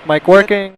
Mic working.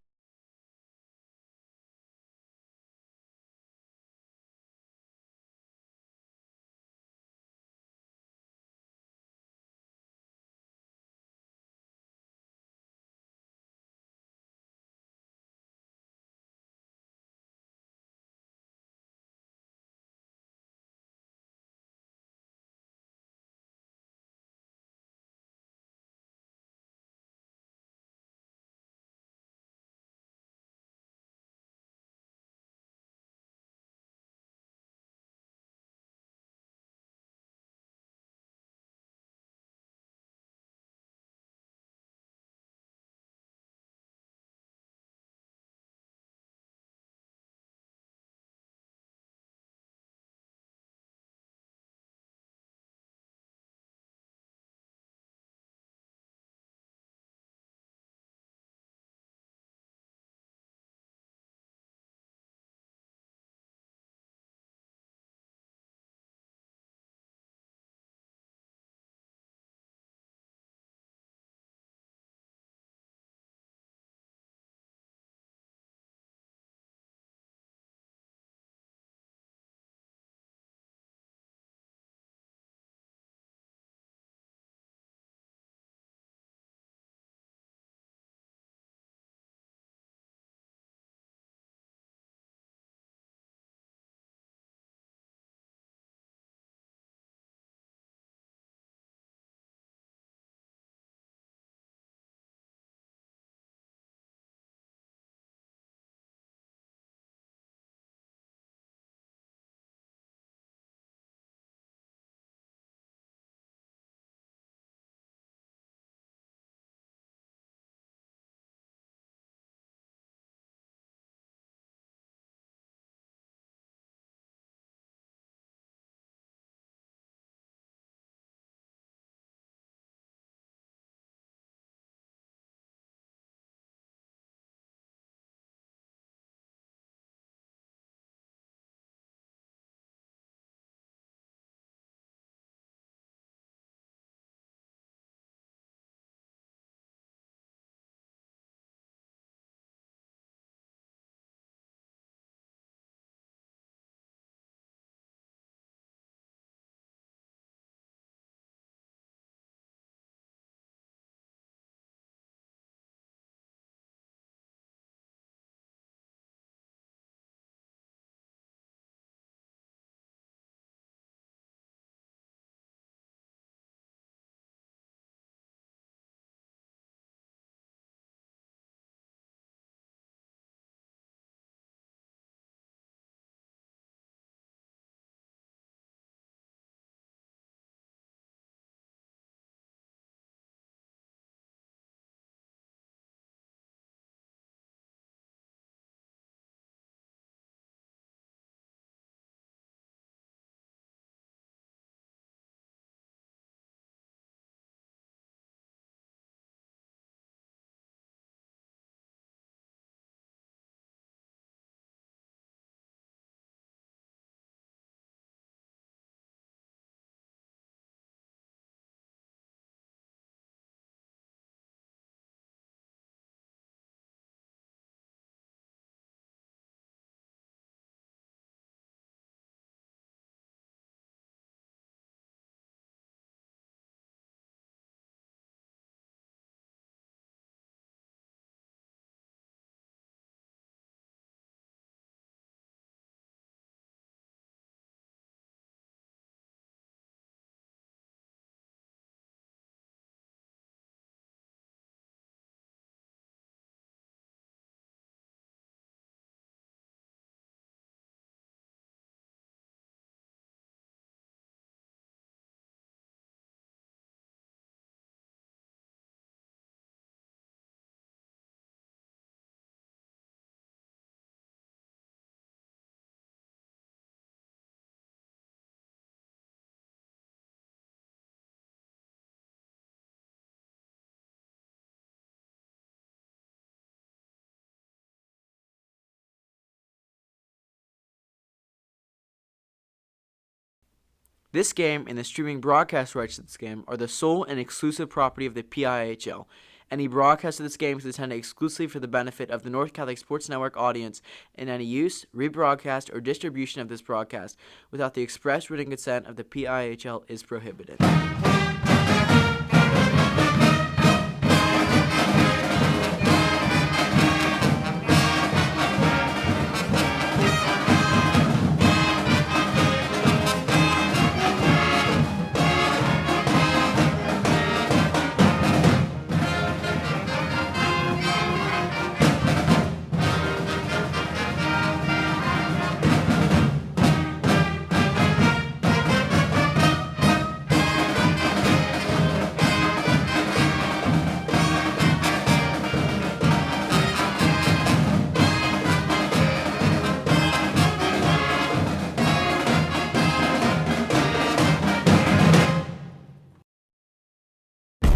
This game and the streaming broadcast rights to this game are the sole and exclusive property of the PIHL, Any broadcast of this game is intended exclusively for the benefit of the North Catholic Sports Network audience, and any use, rebroadcast, or distribution of this broadcast without the express written consent of the PIHL is prohibited.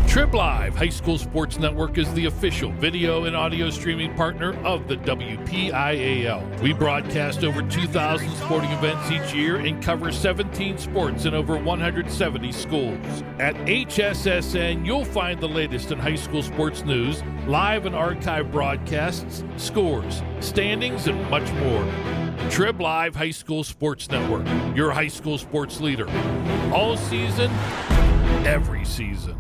Trib Live High School Sports Network is the official video and audio streaming partner of the WPIAL. We broadcast over 2,000 sporting events each year and cover 17 sports in over 170 schools. At HSSN, you'll find the latest in high school sports news, live and archive broadcasts, scores, standings, and much more. Trib Live High School Sports Network, your high school sports leader. All season, every season.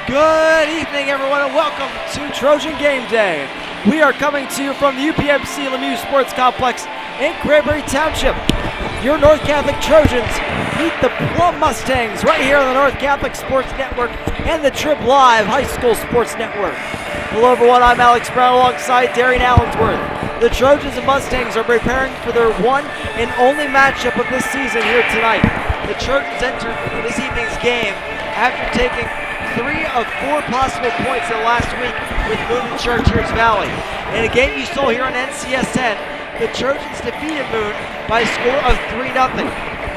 Good evening, everyone, and welcome to Trojan Game Day. We are coming to you from the UPMC Lemieux Sports Complex in Cranberry Township. Your North Catholic Trojans meet the Plum Mustangs right here on the North Catholic Sports Network and the Trib Live High School Sports Network. Hello, everyone. I'm Alex Brown alongside Darian Allensworth. The Trojans and Mustangs are preparing for their one and only matchup of this season here tonight. The Trojans entered this evening's game after taking 3 of 4 possible points in the last week with Moon and Chartiers Valley. In a game you saw here on NCSN, the Trojans defeated Moon by a score of 3-0.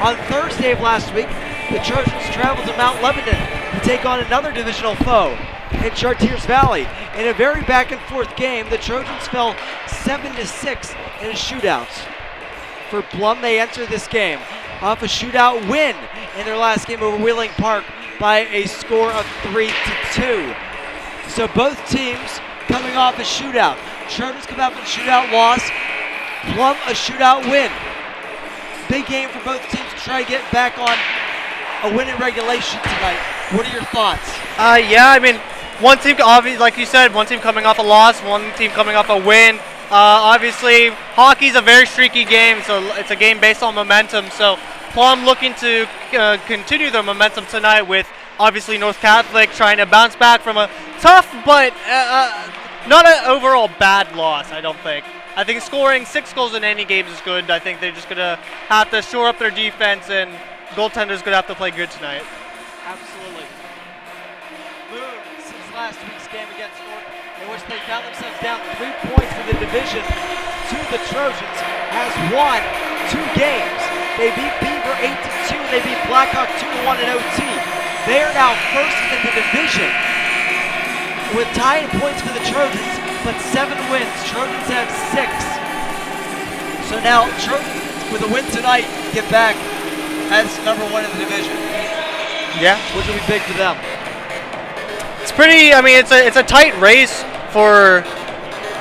On Thursday of last week, the Trojans traveled to Mount Lebanon to take on another divisional foe in Chartiers Valley. In a very back-and-forth game, the Trojans fell 7-6 in a shootout. For Plum, they entered this game off a shootout win in their last game over Wheeling Park by a score of 3-2. So both teams coming off a shootout. Trojans come out with a shootout loss, Plum a shootout win. Big game for both teams to try to get back on a win in regulation tonight. What are your thoughts? Yeah, I mean, one team, obviously, like you said, one team coming off a loss, one team coming off a win. Obviously, hockey's a very streaky game, so it's a game based on momentum. So Plum looking to continue their momentum tonight with obviously North Catholic trying to bounce back from a tough but not an overall bad loss, I don't think. I think scoring 6 goals in any game is good. I think they're just going to have to shore up their defense, and goaltender's going to have to play good tonight. Absolutely. Moon, since last week's game against North, in which they found themselves down 3 points in the division to the Trojans, has won 2 games. They beat Beaver 8-2, and they beat Blackhawk 2-1 in OT. They are now first in the division with tied points for the Trojans, but 7 wins. Trojans have 6. So now Trojans, with a win tonight, get back as number 1 in the division. Yeah, which will be big for them. It's pretty. I mean, it's a tight race for.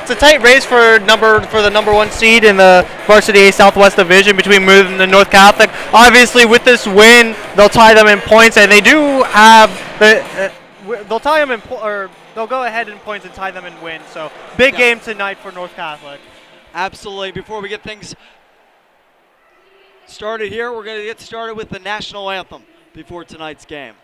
It's a tight race for the number 1 seed in the Varsity A Southwest Division between Moon and the North Catholic. Obviously, with this win, they'll tie them in points, and they do have the. They'll tie them in, or they'll go ahead in points and tie them in wins. So big game tonight for North Catholic. Absolutely. Before we get things started here, we're going to get started with the national anthem before tonight's game.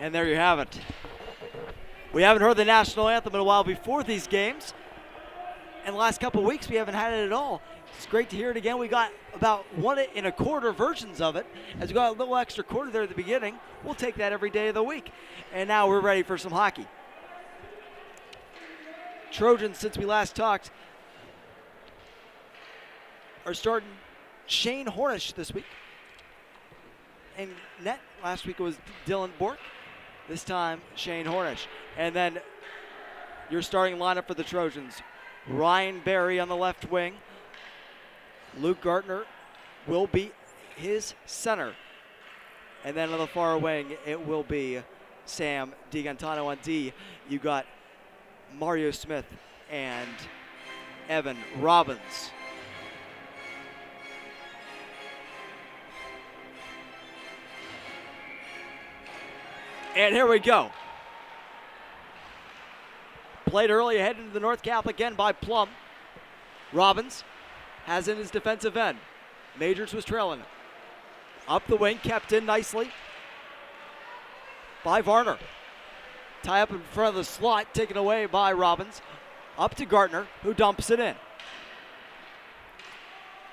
And there you have it. We haven't heard the national anthem in a while before these games. And the last couple of weeks, we haven't had it at all. It's great to hear it again. We got about 1 1/4 versions of it. As we got a little extra quarter there at the beginning, we'll take that every day of the week. And now we're ready for some hockey. Trojans, since we last talked, are starting Shane Hornish this week. And net, last week it was Dylan Bork. This time, Shane Hornish. And then your starting lineup for the Trojans. Ryan Berry on the left wing. Luke Gartner will be his center. And then on the far wing, it will be Sam DiGantano on D. You got Mario Smith and Evan Robbins. And here we go. Played early ahead into the North Catholic end by Plum. Robbins has in his defensive end. Majors was trailing. Up the wing, kept in nicely by Varner. Tie up in front of the slot, taken away by Robbins. Up to Gartner, who dumps it in.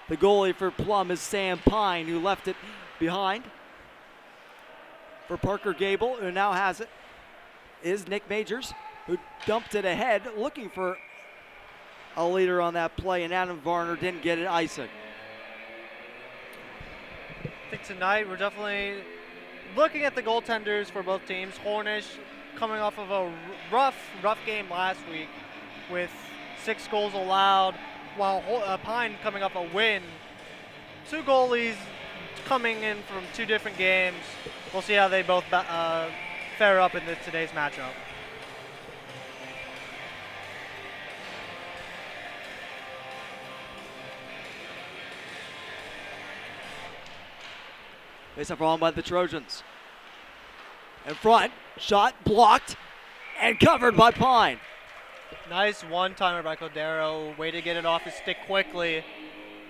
The goalie for Plum is Sam Pine, who left it behind. For Parker Gable, who now has it, is Nick Majors, who dumped it ahead, looking for a leader on that play, and Adam Varner didn't get it icing. I think tonight we're definitely looking at the goaltenders for both teams. Hornish coming off of a rough game last week with 6 goals allowed, while Pine coming off a win. 2 goalies coming in from 2 different games. We'll see how they both fare up in today's matchup. Face-off wrong by the Trojans. In front, shot blocked and covered by Pine. Nice one-timer by Cordero. Way to get it off his stick quickly.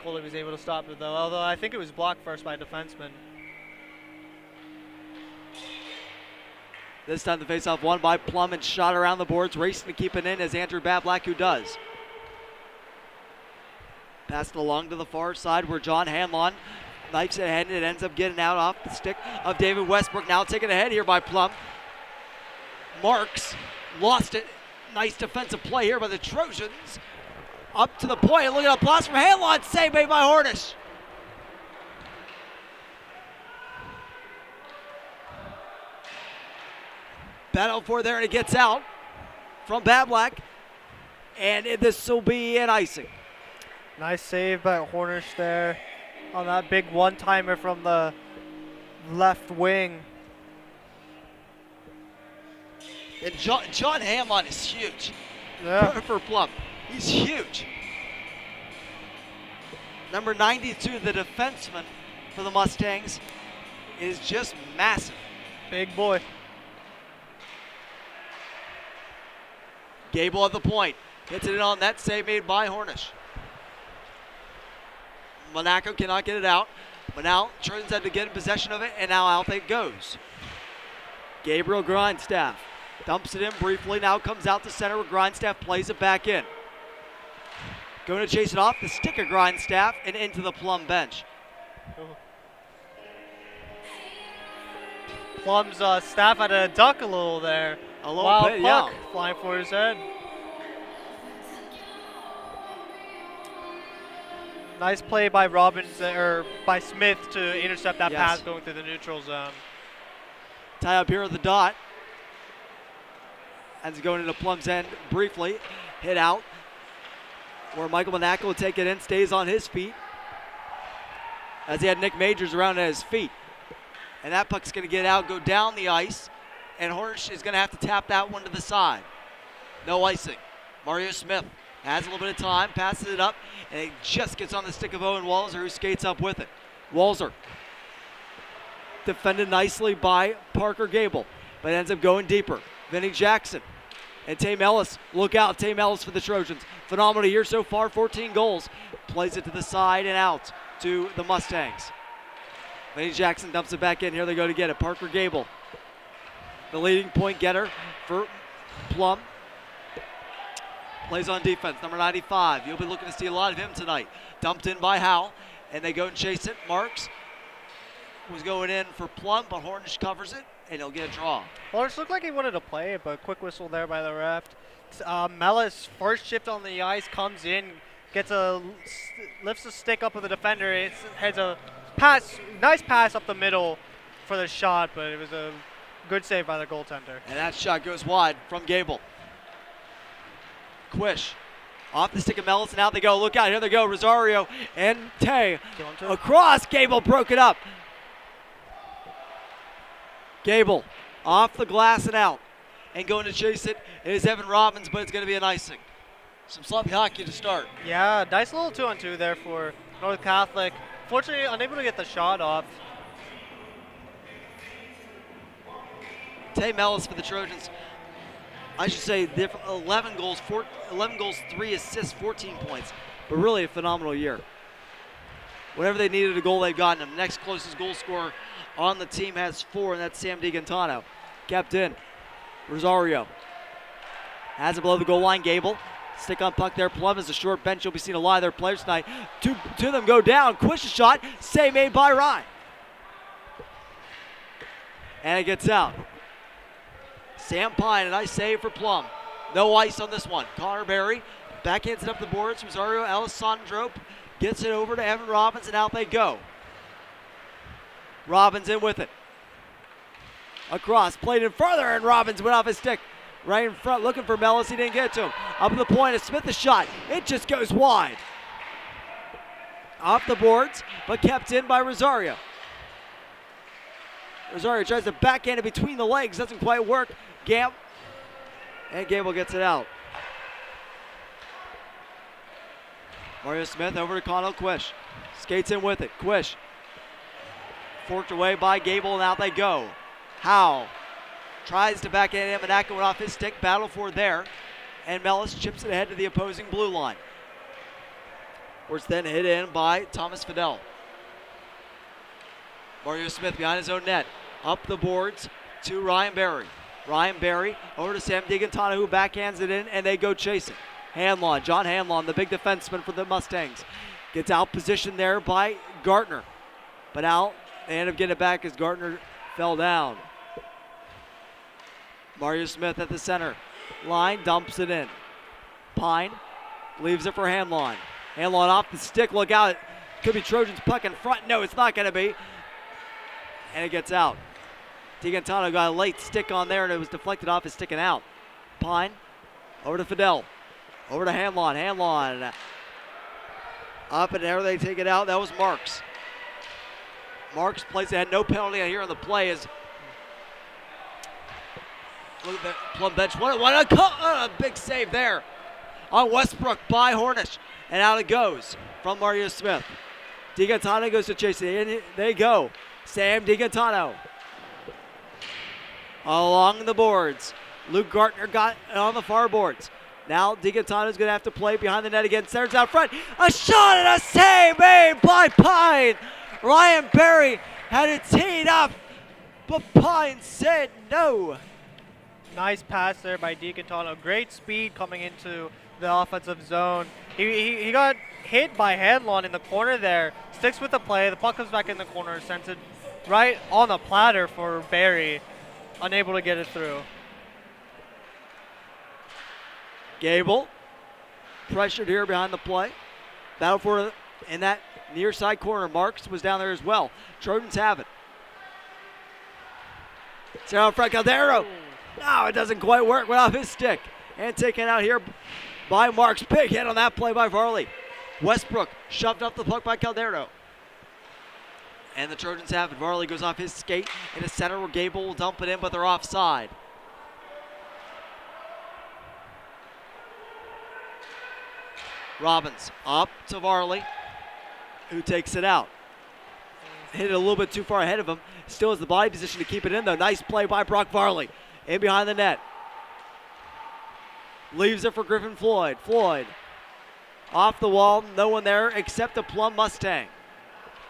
Coley was able to stop it though, although I think it was blocked first by a defenseman. This time the face-off won by Plum and shot around the boards, racing to keep it in as Andrew Bablack, who does. Passed along to the far side where John Hanlon knifes it ahead, and it ends up getting out off the stick of David Westbrook. Now taken ahead here by Plum. Marks lost it. Nice defensive play here by the Trojans. Up to the point. Look at a blast from Hanlon. Save made by Hornish. Battle for there, and it gets out from Bablack. And this will be an icing. Nice save by Hornish there on that big one-timer from the left wing. And John Hanlon is huge for Plum. He's huge. Number 92, the defenseman for the Mustangs, is just massive. Big boy. Gable at the point. Hits it in on that save made by Hornish. Monaco cannot get it out. But now Trojans had to get in possession of it, and now out it goes. Gabriel Grindstaff dumps it in briefly. Now comes out to center where Grindstaff plays it back in. Going to chase it off the stick of Grindstaff and into the Plum bench. Plum's staff had to duck a little there. A little Wild bit, puck yeah. flying for his head. Nice play by Robbins or by Smith to intercept that pass going through the neutral zone. Tie up here at the dot. Ends going into Plum's end briefly. Hit out. Where Michael Monaco will take it in, stays on his feet. As he had Nick Majors around at his feet. And that puck's going to get out, go down the ice. And Hornish is going to have to tap that one to the side. No icing. Mario Smith has a little bit of time, passes it up, and it just gets on the stick of Owen Walzer, who skates up with it. Walzer defended nicely by Parker Gable, but ends up going deeper. Vinny Jackson and Tame Ellis. Look out, Tame Ellis for the Trojans. Phenomenal year so far, 14 goals. Plays it to the side and out to the Mustangs. Vinny Jackson dumps it back in. Here they go to get it. Parker Gable the leading point getter for Plum. Plays on defense, number 95. You'll be looking to see a lot of him tonight. Dumped in by Howell, and they go and chase it. Marks was going in for Plum, but Hornish covers it, and he'll get a draw. Hornish looked like he wanted to play it, but quick whistle there by the ref. Mellis, first shift on the ice, comes in, lifts a stick up with the defender. It has a nice pass up the middle for the shot, but it was a good save by the goaltender. And that shot goes wide from Gable. Quish off the stick of Mellis, and out they go. Look out, here they go. Rosario and Tay across. Gable broke it up. Gable off the glass and out. And going to chase it is Evan Robbins, but it's going to be an icing. Some sloppy hockey to start. Yeah, nice little 2-on-2 there for North Catholic. Fortunately, unable to get the shot off. Tay Mellis for the Trojans. I should say 11 goals, 3 assists, 14 points. But really a phenomenal year. Whenever they needed a goal, they've gotten him. Next closest goal scorer on the team has 4, and that's Sam DiGantano. Kept in. Rosario has it below the goal line. Gable. Stick on puck there. Plum is a short bench. You'll be seeing a lot of their players tonight. Two of them go down. Quish's shot. Save made by Ryan. And it gets out. Sam Pine, a nice save for Plum. No ice on this one. Connor Berry backhands it up the boards. Rosario Alessandro gets it over to Evan Robbins, and out they go. Robbins in with it. Across, played in further, and Robbins went off his stick. Right in front, looking for Mellis. He didn't get to him. Up the point, and Smith the shot. It just goes wide. Off the boards, but kept in by Rosario. Rosario tries to backhand it between the legs. Doesn't quite work. And Gable gets it out. Mario Smith over to Connell Quish. Skates in with it. Quish. Forked away by Gable, and out they go. Howe tries to backhand him, and that went off his stick. Battle for there. And Mellis chips it ahead to the opposing blue line. Where it's then hit in by Thomas Fidel. Mario Smith behind his own net. Up the boards to Ryan Berry. Ryan Berry over to Sam DiGantano, who backhands it in, and they go chasing. Hanlon, John Hanlon, the big defenseman for the Mustangs. Gets out positioned there by Gartner. But out, they end up getting it back as Gartner fell down. Mario Smith at the center line, dumps it in. Pine leaves it for Hanlon. Hanlon off the stick, look out. Could be Trojans puck in front. No, it's not going to be. And it gets out. DiGantano got a late stick on there, and it was deflected off his stick and out. Pine over to Fidel. Over to Hanlon. Hanlon up and there, they take it out. That was Marks. Marks plays it, had no penalty here on the play. As look at the Plum bench. What a big save there on Westbrook by Hornish. And out it goes from Mario Smith. DiGantano goes to chase it. In they go. Sam DiGantano along the boards. Luke Gartner got it on the far boards. Now DiGantano's going to have to play behind the net again. Centers out front. A shot and a save made by Pine. Ryan Berry had it teed up, but Pine said no. Nice pass there by DiGantano. Great speed coming into the offensive zone. He got hit by Hanlon in the corner there. Sticks with the play. The puck comes back in the corner. Sends it right on the platter for Berry. Unable to get it through. Gable pressured here behind the play. Battle for it in that near side corner. Marks was down there as well. Trojans have it. Sarah front Caldero. No, it doesn't quite work. Went off his stick. And taken out here by Marks. Big hit on that play by Varley. Westbrook shoved up the puck by Caldero. And the Trojans have it. Varley goes off his skate in the center where Gable will dump it in, but they're offside. Robbins up to Varley, who takes it out. Hit it a little bit too far ahead of him. Still has the body position to keep it in, though. Nice play by Brock Varley. In behind the net. Leaves it for Griffin Floyd. Floyd off the wall. No one there except the Plum Mustang.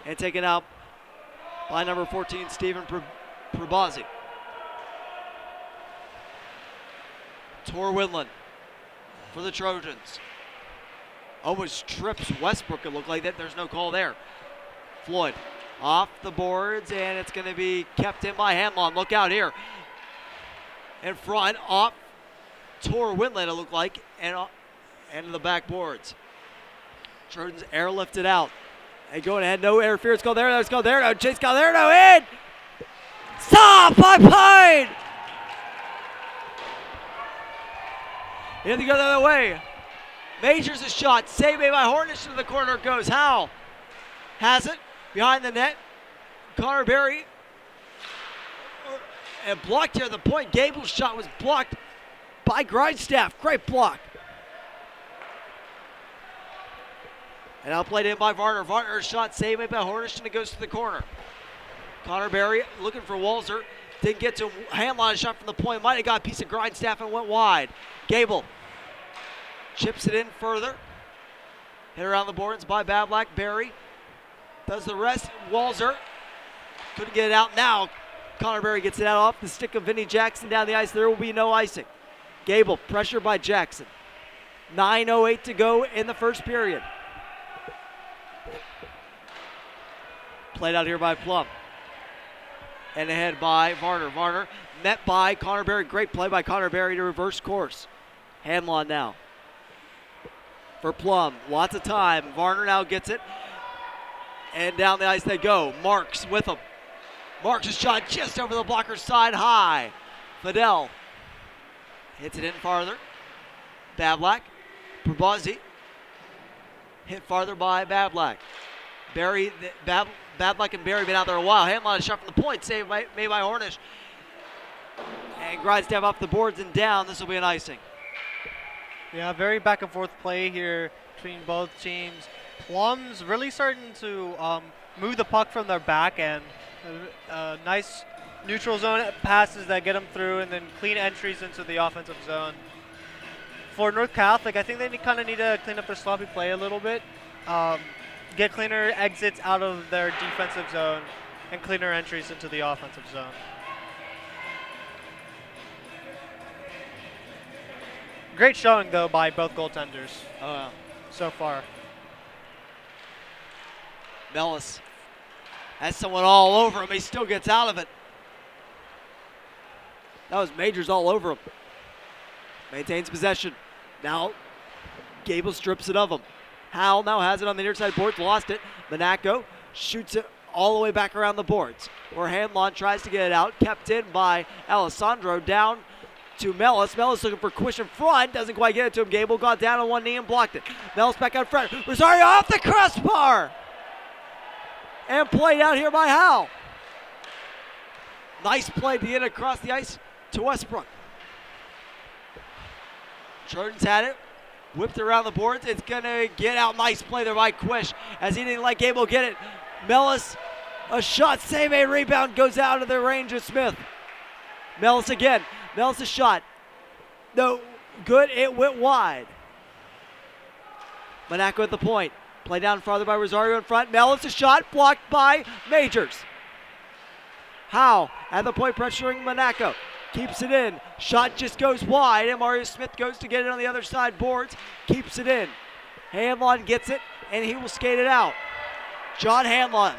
And taken out by number 14, Stephen Prabazzi. Tor Winland for the Trojans. Almost trips Westbrook, it looked like that. There's no call there. Floyd off the boards, and it's going to be kept in by Hanlon. Look out here. In front, off Tor Winland, it looked like, and into the backboards. Trojans airlifted out. And going ahead, no interference. Calderno, it's Calderno. Chase Calderno in. Stop by Pine. In to go the other way. Majors a shot. Save made by Hornish to the corner goes. Howell has it behind the net. Connor Berry. And blocked here at the point. Gable's shot was blocked by Grindstaff. Great block. And now played in by Varner. Varner's shot saved by Hornish, and it goes to the corner. Connor Berry looking for Walzer. Didn't get to Hanlon. Shot from the point. Might have got a piece of Grindstaff and went wide. Gable chips it in further. Hit around the boards by Bablack. Berry does the rest. Walzer couldn't get it out. Now Connor Berry gets it out off the stick of Vinnie Jackson down the ice. There will be no icing. Gable pressure by Jackson. 9:08 to go in the first period. Played out here by Plum. And ahead by Varner. Varner met by Connor Berry. Great play by Connor Berry to reverse course. Hanlon now for Plum. Lots of time. Varner now gets it. And down the ice they go. Marks with him. Marks' shot just over the blocker's side high. Fidel hits it in farther. Bablack. Probozzi. Hit farther by Bablack. Berry, Bablack and Berry been out there a while. Hanlon shot from the point, saved made by Hornish. And Grindstaff off the boards and down. This will be an icing. Yeah, very back and forth play here between both teams. Plum's really starting to move the puck from their back end. Nice neutral zone passes that get them through, and then clean entries into the offensive zone. For North Catholic, I think they kind of need to clean up their sloppy play a little bit. Get cleaner exits out of their defensive zone and cleaner entries into the offensive zone. Great showing, though, by both goaltenders so far. Mellis has someone all over him. He still gets out of it. That was Majors all over him. Maintains possession. Now Gable strips it of him. Howell now has it on the near side boards, lost it. Monaco shoots it all the way back around the boards, where Hanlon tries to get it out, kept in by Alessandro, down to Mellis. Mellis looking for Quish in front, doesn't quite get it to him. Gable got down on one knee and blocked it. Mellis back out front. Rosario off the crossbar! And played out here by Howell. Nice play to get across the ice to Westbrook. Trojans had it. Whipped around the boards. It's going to get out. Nice play there by Quish as he didn't let Gable get it. Mellis, a shot, save, a rebound, goes out of the range of Smith. Mellis again. Mellis a shot. No, good. It went wide. Monaco at the point. Play down farther by Rosario in front. Mellis a shot, blocked by Majors. Howe at the point pressuring Monaco. Keeps it in. Shot just goes wide, and Mario Smith goes to get it on the other side boards. Keeps it in. Hanlon gets it, and he will skate it out. John Hanlon.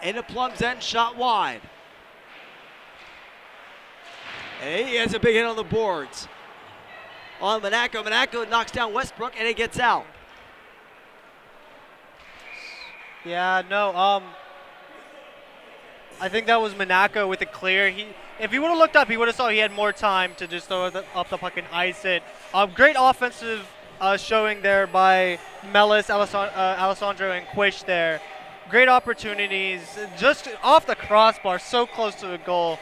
Into Plum's end, shot wide. And he has a big hit on the boards. On Monaco. Monaco knocks down Westbrook, and it gets out. Yeah, no, I think that was Monaco with it clear. If he would have looked up, he would have saw he had more time to just throw up the puck and ice it. Great offensive showing there by Mellis, Alessandro, and Quish there. Great opportunities, just off the crossbar, so close to the goal.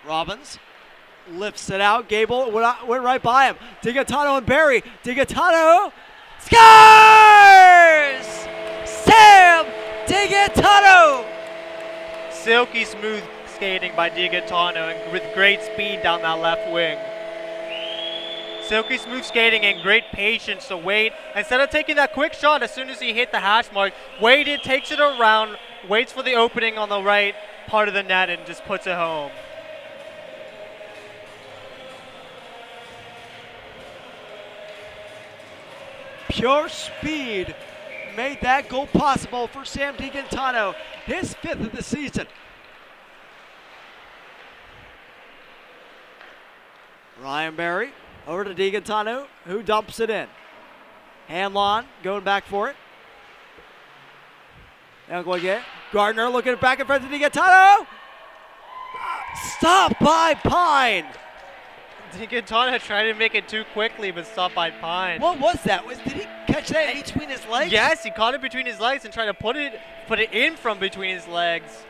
Robbins lifts it out. Gable went right by him. DiGaetano and Berry. DiGaetano scores! Sam DiGaetano! Silky smooth skating by DiGaetano and with great speed down that left wing. Silky smooth skating and great patience to wait. Instead of taking that quick shot as soon as he hit the hash mark, waited, takes it around, waits for the opening on the right, part of the net and just puts it home. Pure speed made that goal possible for Sam DiGantano, his 5th of the season. Ryan Berry over to DiGantano, who dumps it in. Hanlon going back for it. Now going again. Gardner looking back in front of DiGantano. Stopped by Pine. DiGantano tried to make it too quickly, but stopped by Pine. What was that? Did he catch that in between his legs? Yes, he caught it between his legs and tried to put it in from between his legs.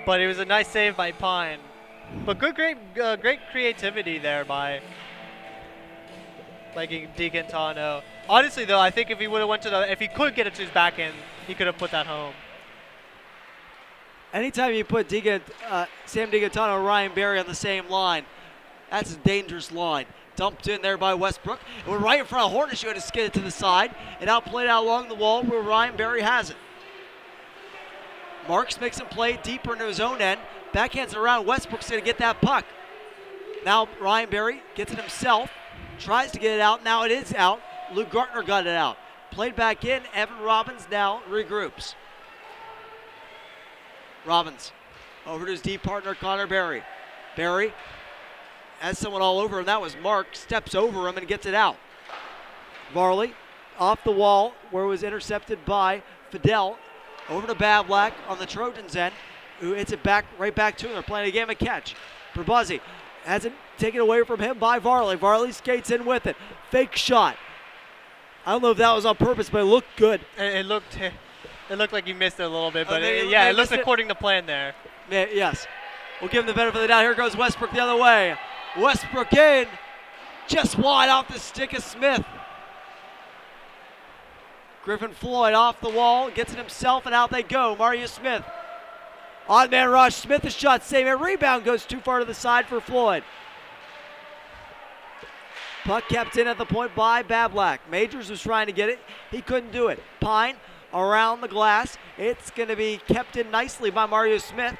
But it was a nice save by Pine. But great creativity there by DiGantano. Honestly, though, I think if he would have if he could get it to his back end, he could have put that home. Anytime you put Sam DiGantano and Ryan Berry on the same line, that's a dangerous line. Dumped in there by Westbrook. And we're right in front of Hornish, who had to skid it to the side and outplayed out along the wall where Ryan Berry has it. Marks makes him play deeper into his own end. Backhands it around. Westbrook's going to get that puck. Now Ryan Berry gets it himself. Tries to get it out. Now it is out. Luke Gartner got it out. Played back in. Evan Robbins now regroups. Robbins over to his deep partner, Connor Berry. Berry has someone all over him. That was Mark. Steps over him and gets it out. Varley off the wall where it was intercepted by Fidel. Over to Bablack on the Trojans end, who hits it right back to him. They're playing a game of catch. Berbuzzi has it taken away from him by Varley. Varley skates in with it. Fake shot. I don't know if that was on purpose, but it looked good. It looked like he missed it a little bit, but they it looked according to plan there. Yes. We'll give him the benefit of the doubt. Here goes Westbrook the other way. Westbrook in. Just wide off the stick of Smith. Griffin Floyd off the wall. Gets it himself, and out they go. Mario Smith. Odd man rush. Smith a shot save. A rebound goes too far to the side for Floyd. Puck kept in at the point by Bablack. Majors was trying to get it. He couldn't do it. Pine around the glass. It's going to be kept in nicely by Mario Smith.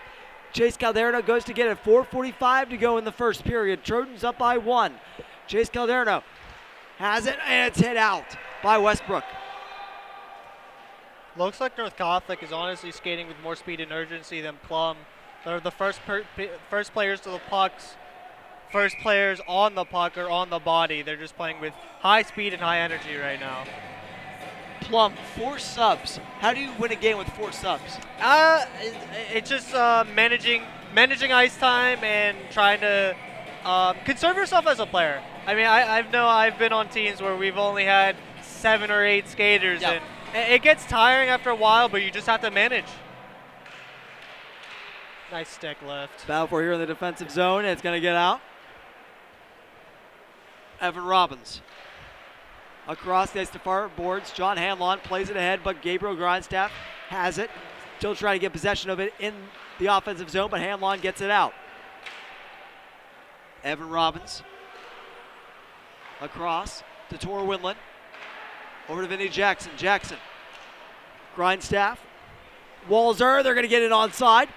Chase Calderno goes to get it. 4:45 to go in the first period. Trojans up by 1. Chase Calderno has it, and it's hit out by Westbrook. Looks like North Catholic is honestly skating with more speed and urgency than Plum. They're the first players to the pucks. First players on the puck or on the body. They're just playing with high speed and high energy right now. Plum, 4 subs. How do you win a game with 4 subs? It's just managing ice time and trying to conserve yourself as a player. I mean, I've been on teams where we've only had 7 or 8 skaters, and it gets tiring after a while, but you just have to manage. Nice stick lift. Battle for here in the defensive zone, and it's going to get out. Evan Robbins. Across the far boards, John Hanlon plays it ahead, but Gabriel Grindstaff has it. Still trying to get possession of it in the offensive zone, but Hanlon gets it out. Evan Robbins. Across to Tor Winland. Over to Vinny Jackson. Jackson. Grindstaff. Walzer, they're going to get it onside.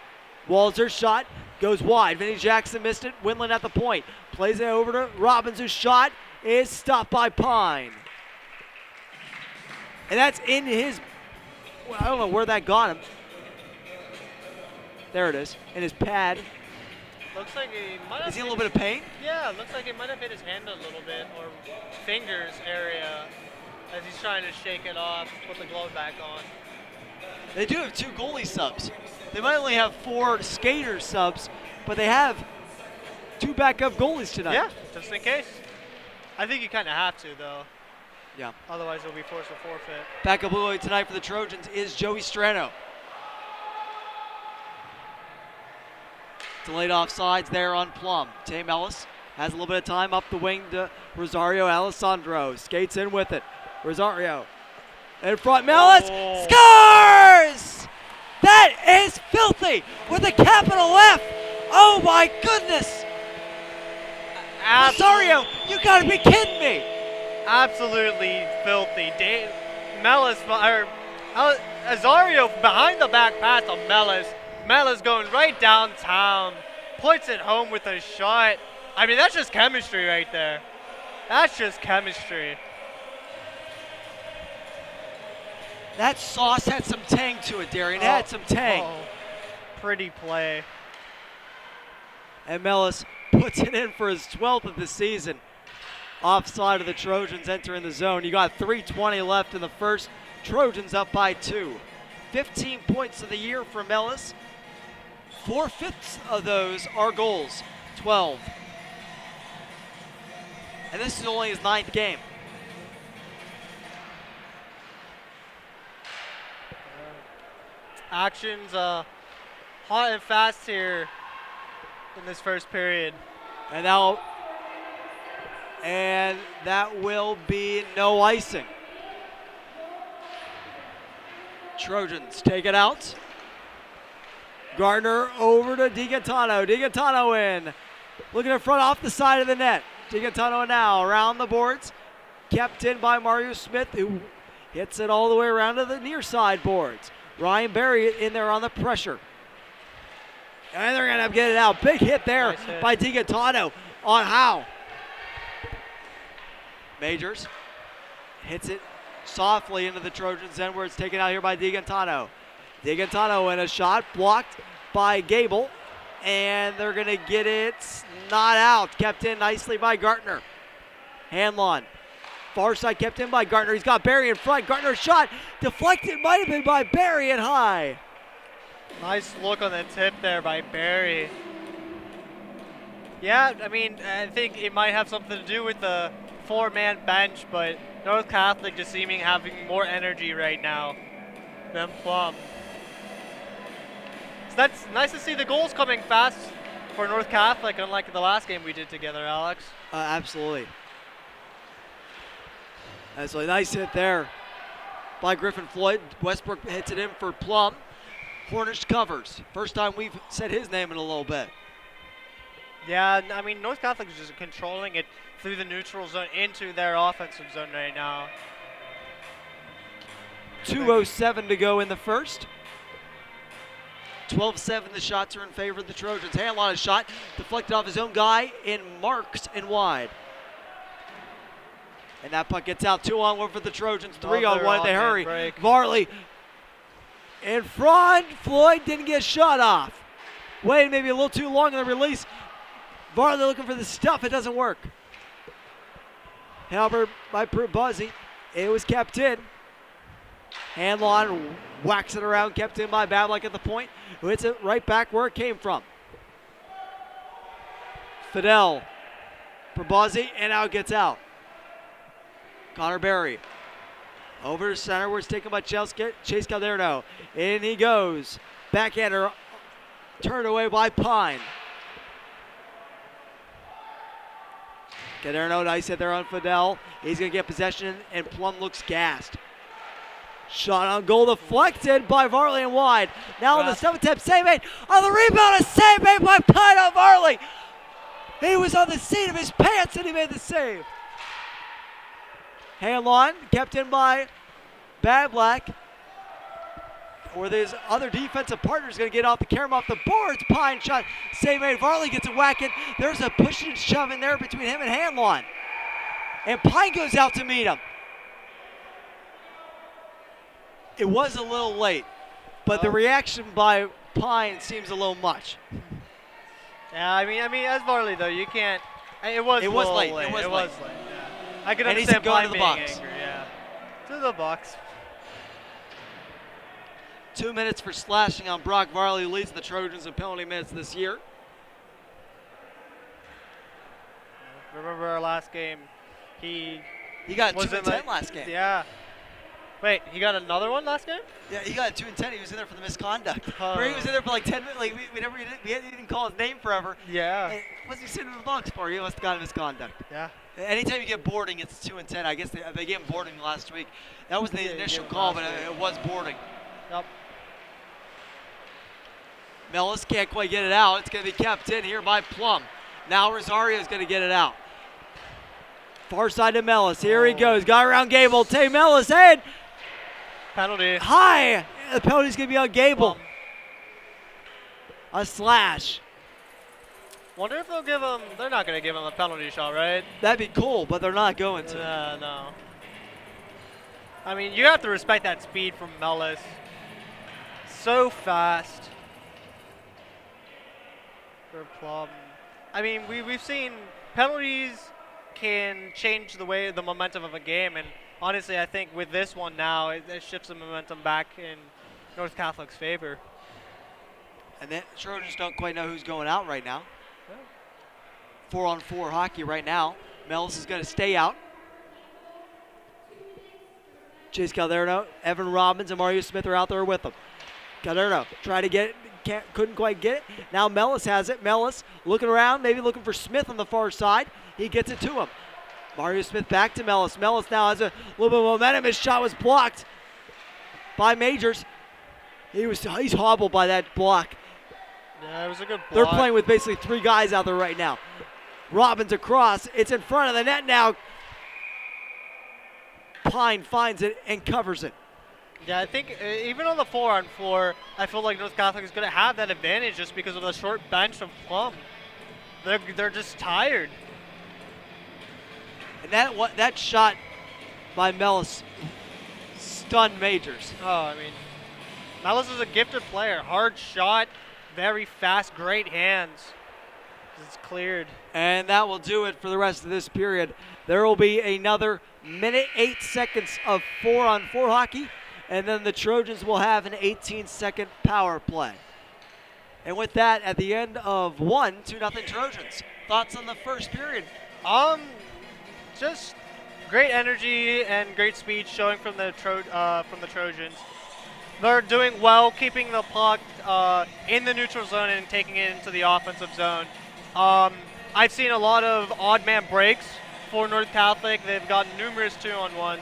Walzer's shot goes wide. Vinny Jackson missed it. Winland at the point. Plays it over to Robbins, whose shot is stopped by Pine. And that's in his, well, I don't know where that got him. There it is, in his pad. Looks like he might have. Is he in a little bit of pain? Yeah, looks like he might have hit his hand a little bit, or fingers area, as he's trying to shake it off, put the glove back on. They do have 2 goalie subs. They might only have 4 skater subs, but they have 2 backup goalies tonight. Yeah, just in case. I think you kind of have to, though. Yeah. Otherwise, they'll be forced to forfeit. Backup goalie tonight for the Trojans is Joey Strano. Delayed offsides there on Plum. Tame Ellis has a little bit of time up the wing to Rosario Alessandro. Skates in with it. Rosario in front. Mellis scores! That is filthy with a capital F. Oh my goodness. Rosario, you gotta be kidding me. Absolutely filthy. Azario behind the back pass of Mellis Mela's going right downtown. Puts it home with a shot. I mean, that's just chemistry right there. That's just chemistry. That sauce had some tang to it, Darian. It had some tang. Oh, pretty play. And Mellis puts it in for his 12th of the season. Offside of the Trojans entering the zone. You got 3:20 left in the first. Trojans up by 2. 15 points of the year for Mellis. 4/5 of those are goals. 12. And this is only his 9th game. Action's hot and fast here in this first period. And now, and that will be no icing. Trojans take it out. Gardner over to DiGaetano. DiGaetano in. Looking in front off the side of the net. DiGaetano now around the boards. Kept in by Mario Smith, who hits it all the way around to the near side boards. Ryan Berry in there on the pressure. And they're going to get it out. Big hit there Nice hit by DiGaetano on Howe. Majors hits it softly into the Trojans end where it's taken out here by DiGaetano. DiGaetano in a shot blocked by Gable. And they're going to get it not out. Kept in nicely by Gartner. Hanlon. Far side kept in by Gartner. He's got Barry in front. Gartner's shot deflected might have been by Barry and high. Nice look on the tip there by Barry. Yeah, I mean, I think it might have something to do with the 4-man bench, but North Catholic just seeming having more energy right now than Plum. So that's nice to see the goals coming fast for North Catholic, unlike the last game we did together, Alex. Absolutely. That's a nice hit there by Griffin Floyd. Westbrook hits it in for Plum. Hornish covers. First time we've said his name in a little bit. Yeah, I mean, North Catholic is just controlling it through the neutral zone into their offensive zone right now. 2:07 to go in the first. 12-7, the shots are in favor of the Trojans. Hanlon a shot, deflected off his own guy in Marks and wide. And that puck gets out 2-on-1 for the Trojans, 3-on-1, they hurry. Break. Varley in front, Floyd didn't get a shot off. Waited maybe a little too long in the release. Varley looking for the stuff, it doesn't work. Halbert by Buzzy, it was kept in. Hanlon whacks it around, kept in by Bablock at the point, who hits it right back where it came from. Fidel for Buzzy, and now it gets out. Connor Berry over to center where it's taken by Chase Calderno. In he goes. Backhander turned away by Pine. Calderno, nice hit there on Fidel. He's going to get possession, and Plum looks gassed. Shot on goal deflected by Varley and wide. Now on the 7th attempt, save made. On the rebound, a save made by Pine on Varley. He was on the seat of his pants and he made the save. Hanlon kept in by Bablack. Where his other defensive partner is going to get off the camera off the boards. Pine shot, save made. Varley gets a whack in. There's a push and shove in there between him and Hanlon. And Pine goes out to meet him. It was a little late, but the reaction by Pine seems a little much. Yeah, I mean, as Varley though, you can't. It was late. It was late. Yeah. I can And he's understand going Pine to the being box. angry. Yeah, to the box. 2 minutes for slashing on Brock Varley, who leads the Trojans in penalty minutes this year. Remember our last game? He got a was 2 and 10 last game. Yeah. Wait, he got another one last game? Yeah, he got a 2 and 10. He was in there for the misconduct. Oh. Where he was in there for like 10 minutes. Like we didn't call his name forever. Yeah. Hey, what's he sitting in the box for? He must have got a misconduct. Yeah. Anytime you get boarding, it's 2 and 10. I guess they gave him boarding last week. That was the Yeah, initial gave him call, last but week. it was boarding. Yep. Mellis can't quite get it out. It's going to be kept in here by Plum. Now Rosario's going to get it out. Far side to Mellis. Here he goes. Got around Gable. Tay Mellis in. Penalty. High. The penalty's going to be on Gable. Plum. A slash. Wonder if they'll give him. They're not going to give him a penalty shot, right? That'd be cool, but they're not going to. No. I mean, you have to respect that speed from Mellis. So fast. For Plum. I mean, we've seen penalties can change the momentum of a game, and honestly, I think with this one now, it shifts the momentum back in North Catholic's favor. And then Trojans don't quite know who's going out right now. 4-on-4 hockey right now. Mellis is going to stay out. Chase Calderno, Evan Robbins, and Mario Smith are out there with him. Calderno tried to get it, couldn't quite get it. Now Mellis has it. Mellis looking around, maybe looking for Smith on the far side. He gets it to him. Mario Smith back to Mellis. Mellis now has a little bit of momentum. His shot was blocked by Majors. He's hobbled by that block. Yeah, it was a good block. They're playing with basically 3 guys out there right now. Robbins across. It's in front of the net now. Pine finds it and covers it. Yeah, I think even on the 4-on-4, I feel like North Catholic is going to have that advantage just because of the short bench of Plum. They're just tired. And that shot by Mellis stunned Majors. Oh, I mean, Mellis is a gifted player. Hard shot, very fast, great hands. It's cleared. And that will do it for the rest of this period. There will be another minute, 8 seconds of 4-on-4 hockey, and then the Trojans will have an 18-second power play. And with that, at the end of 2-0 Trojans. Thoughts on the first period? Just great energy and great speed showing from the Trojans. They're doing well, keeping the puck in the neutral zone and taking it into the offensive zone. I've seen a lot of odd man breaks for North Catholic. They've gotten numerous 2-on-1s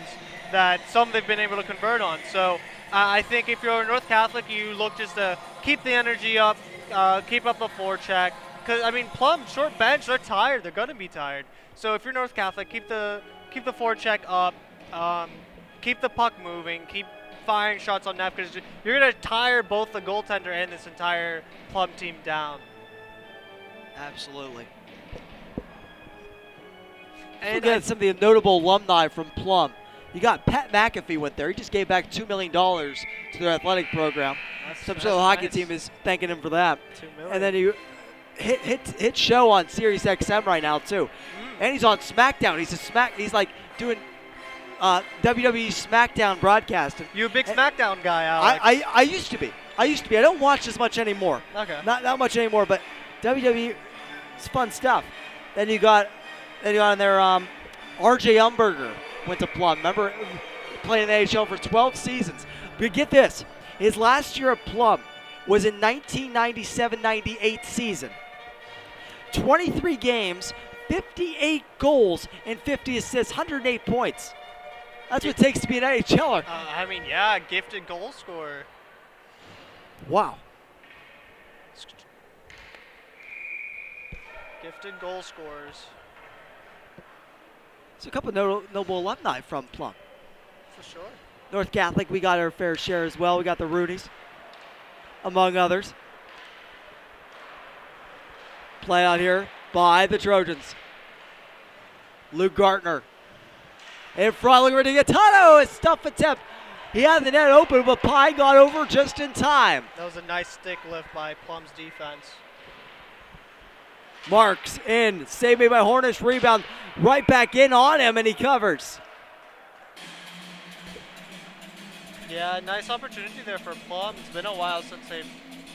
that some they've been able to convert on. So I think if you're North Catholic, you look just to keep the energy up, keep up the forecheck. Because I mean, Plum short bench, they're tired. They're gonna be tired. So if you're North Catholic, keep the forecheck up, keep the puck moving, keep firing shots on net, because you're gonna tire both the goaltender and this entire Plum team down. Absolutely. And some of the notable alumni from Plum. You got Pat McAfee went there. He just gave back $2 million to their athletic program. Some sort of hockey team is thanking him for that. $2 million. And then you hit show on Sirius XM right now too. And he's on SmackDown. He's like doing WWE SmackDown broadcasting. You a big SmackDown guy, Alex? I used to be. I don't watch as much anymore. Okay. Not that much anymore, but WWE, it's fun stuff. Then you got in there RJ Umberger went to Plum. Remember, playing in the AHL for 12 seasons. But get this, his last year at Plum was in 1997-98 season. 23 games, 58 goals, and 50 assists, 108 points. That's what it takes to be an AHLer. I mean, yeah, gifted goal scorer. Wow. Gifted goal scorers. So a couple of notable alumni from Plum. For sure. North Catholic, we got our fair share as well. We got the Roonies, among others. Play out here by the Trojans. Luke Gartner. In front, looking ready to get Tano. A stuff attempt. He had the net open, but Pye got over just in time. That was a nice stick lift by Plum's defense. Marks in. Save made by Hornish. Rebound right back in on him, and he covers. Yeah, nice opportunity there for Plum. It's been a while since they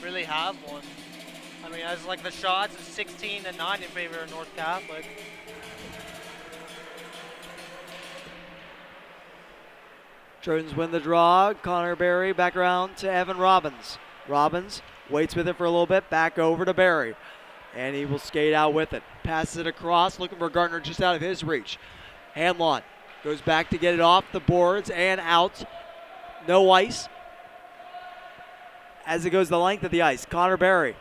really have one. I mean, as like the shots, it's 16-9 in favor of North Catholic. Trojans win the draw. Connor Berry back around to Evan Robbins. Robbins waits with it for a little bit. Back over to Berry. And he will skate out with it. Passes it across, looking for Gardner just out of his reach. Hanlon goes back to get it off the boards and out. No ice. As it goes the length of the ice, Connor Berry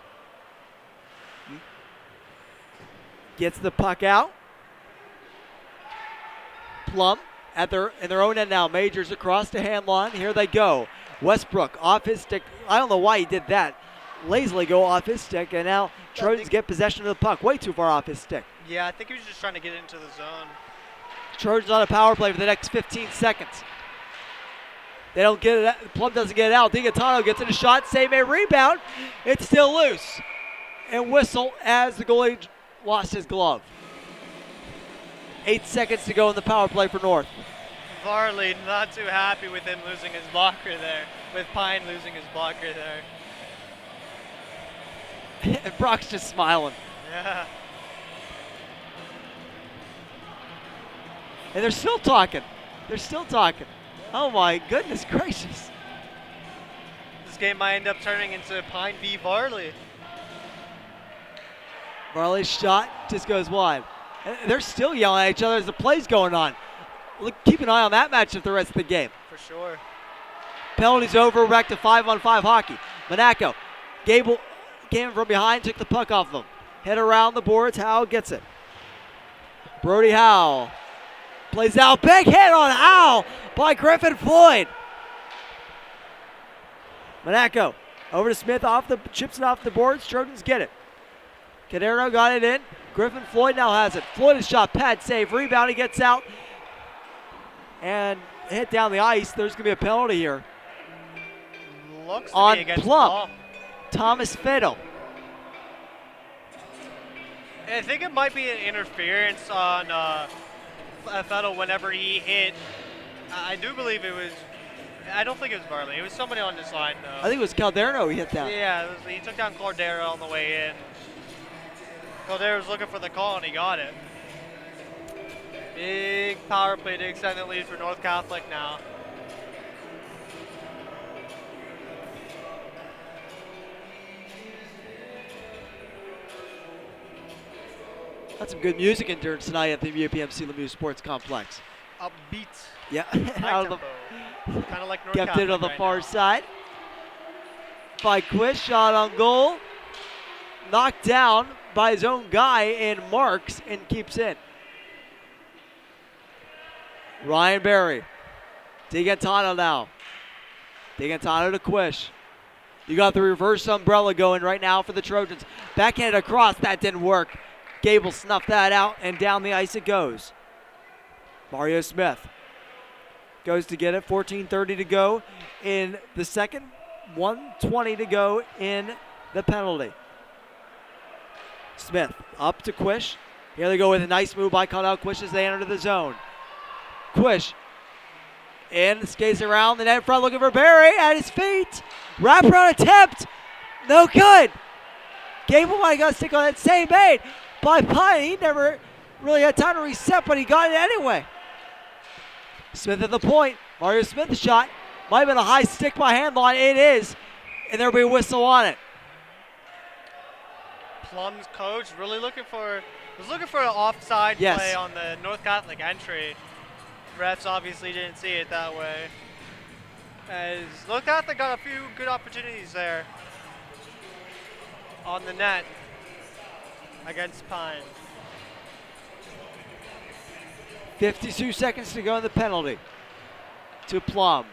gets the puck out. Plum in their own end now. Majors across to Hanlon. Here they go. Westbrook off his stick. I don't know why he did that. lazily go off his stick, and now Trojans get possession of the puck. Way too far off his stick. Yeah, I think he was just trying to get it into the zone. Trojans on a power play for the next 15 seconds. They don't get it. Plum doesn't get it out. DiGaetano gets it, a shot, save, a rebound. It's still loose. And whistle as the goalie lost his glove. 8 seconds to go in the power play for North. Varley not too happy with him losing his blocker there, with Pine losing his blocker there. And Brock's just smiling. Yeah. And they're still talking. They're still talking. Oh my goodness gracious. This game might end up turning into Pine v. Varley. Varley's shot just goes wide. And they're still yelling at each other as the play's going on. Look, keep an eye on that matchup the rest of the game. For sure. Penalties over, back to 5-on-5 hockey. Monaco, Gable came from behind, took the puck off them. Head around the boards, Howell gets it. Brody Howell plays out, big hit on Howell by Griffin Floyd. Monaco over to Smith, chips it off the boards, Trojans get it. Cadero got it in, Griffin Floyd now has it. Floyd is shot, pad save, rebound, he gets out. And hit down the ice. There's going to be a penalty here. Looks to on be against Plum. Thomas Fiddle. I think it might be an interference on Fiddle whenever he hit. I do believe it was. I don't think it was Varley. It was somebody on this line, though. I think it was Calderno he hit down. Yeah, he took down Cordero on the way in. Cordero was looking for the call, and he got it. Big power play to extend the lead for North Catholic now. That's some good music in turn tonight at the UPMC Lemieux Sports Complex. Upbeat. Yeah. Kind of like North Kept Catholic it on the right far now. side. By Quish, shot on goal. Knocked down by his own guy in Marks and keeps in. Ryan Berry. DiGaetano now. DiGaetano to Quish. You got the reverse umbrella going right now for the Trojans. Backhand across, that didn't work. Gable snuffed that out, and down the ice it goes. Mario Smith goes to get it. 14:30 to go in the second. 1:20 to go in the penalty. Smith up to Quish. Here they go with a nice move by Connell Quish as they enter the zone. Quish and skates around the net in front looking for Barry at his feet. Wraparound attempt. No good. Gable might have got a stick on that save made by Pine. He never really had time to reset, but he got it anyway. Smith at the point. Mario Smith the shot. Might have been a high stick by Handline. It is. And there'll be a whistle on it. Plum's coach really looking for an offside play on the North Catholic entry. Refs obviously didn't see it that way. As North Catholic got a few good opportunities there on the net against Pine. 52 seconds to go in the penalty. To Plum.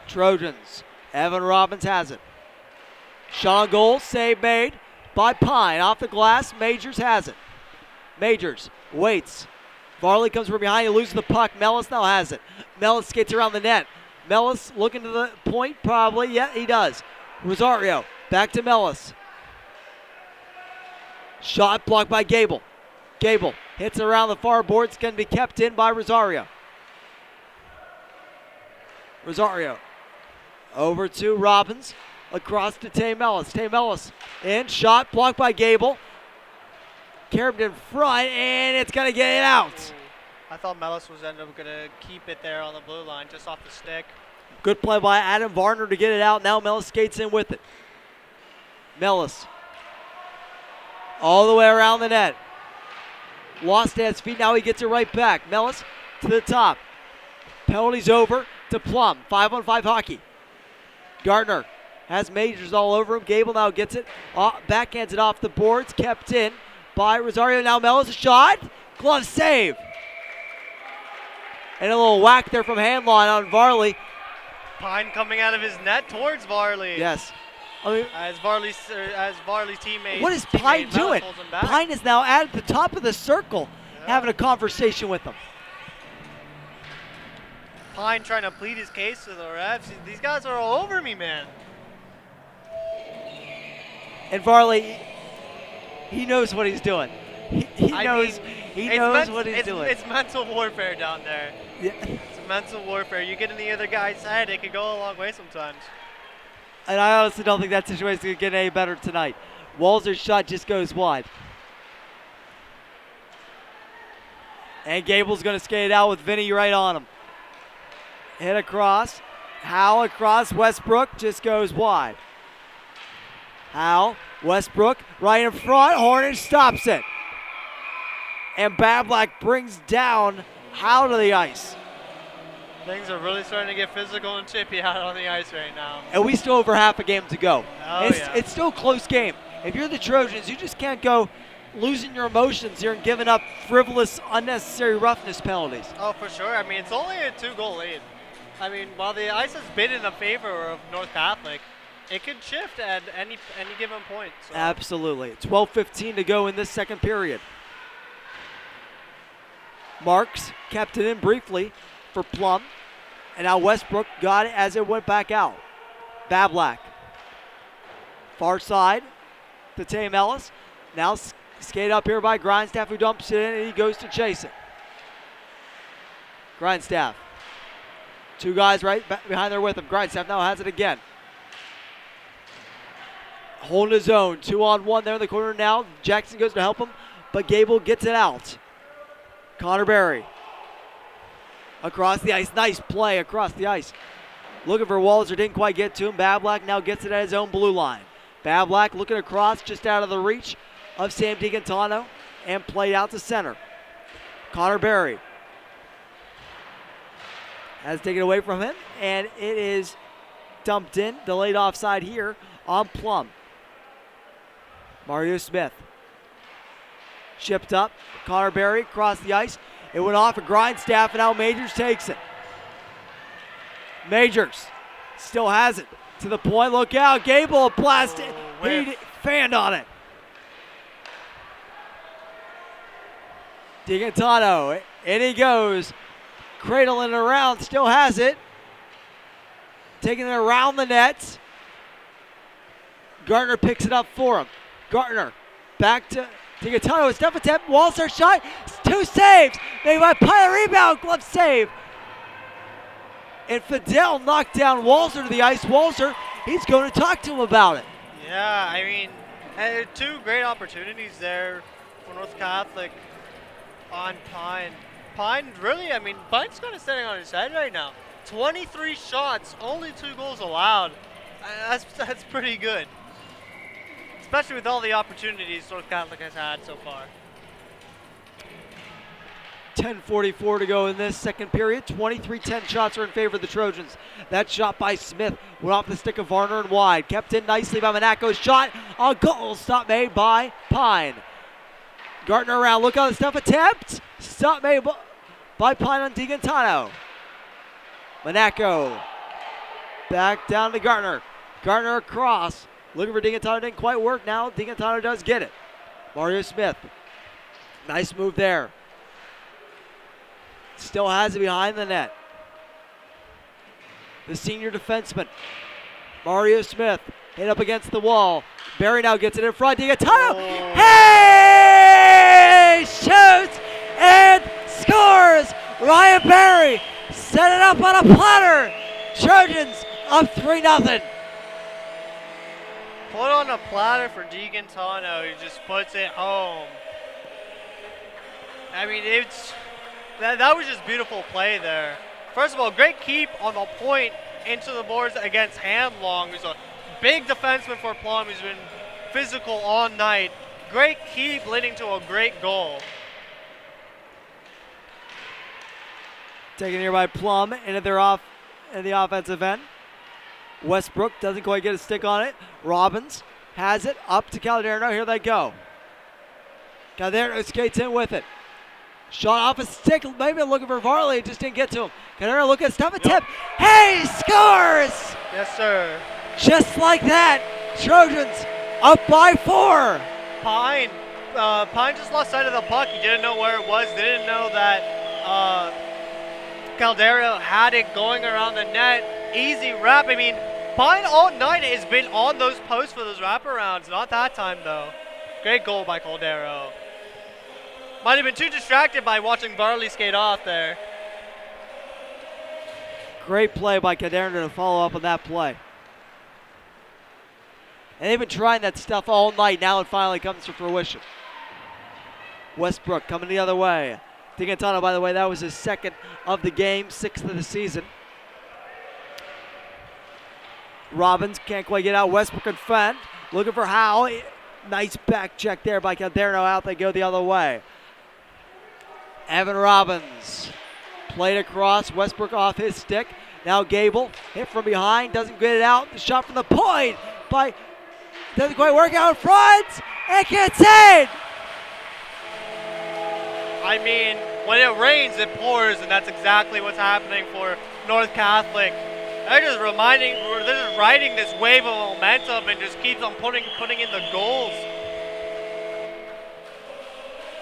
Trojans. Evan Robbins has it. Shot on goal. Save made by Pine. Off the glass. Majors has it. Majors waits. Varley comes from behind. He loses the puck. Mellis now has it. Mellis skates around the net. Mellis looking to the point probably. Yeah, he does. Rosario. Back to Mellis. Shot blocked by Gable. Gable hits around the far boards. Can be kept in by Rosario. Rosario over to Robbins. Across to Tay Mellis. Tay Mellis in. Shot blocked by Gable. Carried in front, and it's going to get it out. I thought Mellis was going to keep it there on the blue line, just off the stick. Good play by Adam Varner to get it out. Now Mellis skates in with it. Mellis all the way around the net. Lost at his feet. Now he gets it right back. Mellis to the top. Penalties over to Plum. 5-on-5 hockey. Gardner has Majors all over him. Gable now gets it. Backhands it off the boards. Kept in by Rosario. Now Mellis, a shot. Glove save. And a little whack there from Handline on Varley. Pine coming out of his net towards Varley. Yes. I mean, as Varley's teammate. what is Pine doing? Pine is now at the top of the circle, having a conversation with them. Pine trying to plead his case to the refs. These guys are all over me, man. And Varley, he knows what he's doing. He knows what he's doing. It's mental warfare down there. Yeah. It's mental warfare. You get in the other guy's head, it could go a long way sometimes. And I honestly don't think that situation is going to get any better tonight. Walzer's shot just goes wide. And Gable's going to skate it out with Vinny right on him. Hit across. Howell across. Westbrook just goes wide. Howell, Westbrook right in front. Hornet stops it. And Bablack brings down Howell to the ice. Things are really starting to get physical and chippy out on the ice right now. And we still over half a game to go. Yeah. It's still a close game. If you're the Trojans, you just can't go losing your emotions here and giving up frivolous, unnecessary roughness penalties. Oh, for sure. I mean, it's only a 2-goal lead. I mean, while the ice has been in the favor of North Catholic, it could shift at any given point. So. Absolutely. 12:15 to go in this second period. Marks kept it in briefly for Plum. And now Westbrook got it as it went back out. Bablack. Far side to Tame Ellis. Now skate up here by Grindstaff, who dumps it in, and he goes to chase it. Grindstaff. Two guys right behind there with him. Grindstaff now has it again. Holding his own. 2-on-1 there in the corner now. Jackson goes to help him, but Gable gets it out. Connor Berry. Across the ice. Nice play across the ice. Looking for Walzer. Didn't quite get to him. Bablack now gets it at his own blue line. Bablack looking across just out of the reach of Sam DiGantano and played out to center. Connor Berry has taken away from him, and it is dumped in. Delayed offside here on Plum. Mario Smith. Shipped up. Connor Berry across the ice. It went off a Grindstaff, and now Majors takes it. Majors still has it. To the point, look out. Gable blasted. He fanned on it. DiGantano, and he goes. Cradling it around, still has it. Taking it around the net. Gartner picks it up for him. Gartner back to DiGantano. Step attempt. Walzer shot. 2 saves. Made by Pyle. Rebound. Glove save. And Fidel knocked down Walzer to the ice. Walzer, he's going to talk to him about it. Yeah, I mean, 2 great opportunities there for North Catholic on Pine. Pine, really, I mean, Pine's kind of standing on his head right now. 23 shots, only 2 goals allowed. That's pretty good. Especially with all the opportunities North Catholic has had so far. 10:44 to go in this second period. 23-10 shots are in favor of the Trojans. That shot by Smith went off the stick of Varner and wide. Kept in nicely by Monaco's shot. A goal stop made by Pine. Gartner around. Look out, the step attempt. Stop made by Pine on DiGantano. Monaco back down to Gartner. Gartner across. Looking for DiGantano. Didn't quite work now. DiGantano does get it. Mario Smith. Nice move there. Still has it behind the net. The senior defenseman, Mario Smith, hit up against the wall. Barry now gets it in front. DiGantano. Hey! Shoots and scores. Ryan Barry set it up on a platter. Trojans up 3-0. Put on a platter for DiGantano. He just puts it home. I mean, that was just beautiful play there. First of all, great keep on the point into the boards against Hamlong, who's a big defenseman for Plum, who's been physical all night. Great keep leading to a great goal. Taken here by Plum into the offensive end. Westbrook doesn't quite get a stick on it. Robbins has it up to Calderno. Here they go. Calderno skates in with it. Shot off a stick, maybe looking for Varley, just didn't get to him. Calderno look at stop attempt. Hey, scores! Yes, sir. Just like that, Trojans up by 4. Pine just lost sight of the puck. He didn't know where it was. Didn't know that Caldero had it going around the net. Easy wrap. I mean, Pine all night has been on those posts for those wraparounds. Not that time, though. Great goal by Caldero. Might have been too distracted by watching Varley skate off there. Great play by Caldero to follow up on that play. And they've been trying that stuff all night. Now it finally comes to fruition. Westbrook coming the other way. Digantano, by the way, that was his 2nd of the game, 6th of the season. Robbins can't quite get out. Westbrook and Fent looking for Howe. Nice back check there by Caldero. Out they go the other way. Evan Robbins played across. Westbrook off his stick. Now Gable hit from behind. Doesn't get it out. The shot from the point by... Doesn't quite work out in front. And gets in. I mean, when it rains, it pours, and that's exactly what's happening for North Catholic. They're just riding this wave of momentum and just keeps on putting in the goals.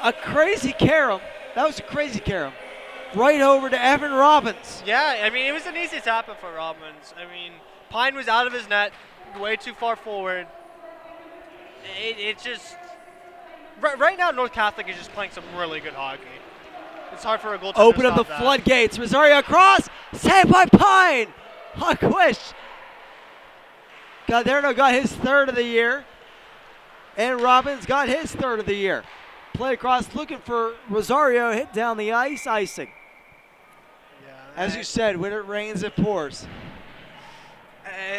A crazy carom. That was a crazy carom. Right over to Evan Robbins. Yeah, I mean, it was an easy tap-in for Robbins. I mean, Pine was out of his net, way too far forward. It just... Right now, North Catholic is just playing some really good hockey. It's hard for a goaltender Open to up the stop that. floodgates. Rosario across. Saved by Pine. Huckwish. Caldero got his 3rd of the year. And Robbins got his 3rd of the year. Play across looking for Rosario. Hit down the ice. Icing. Yeah, As you said, when it rains, it pours.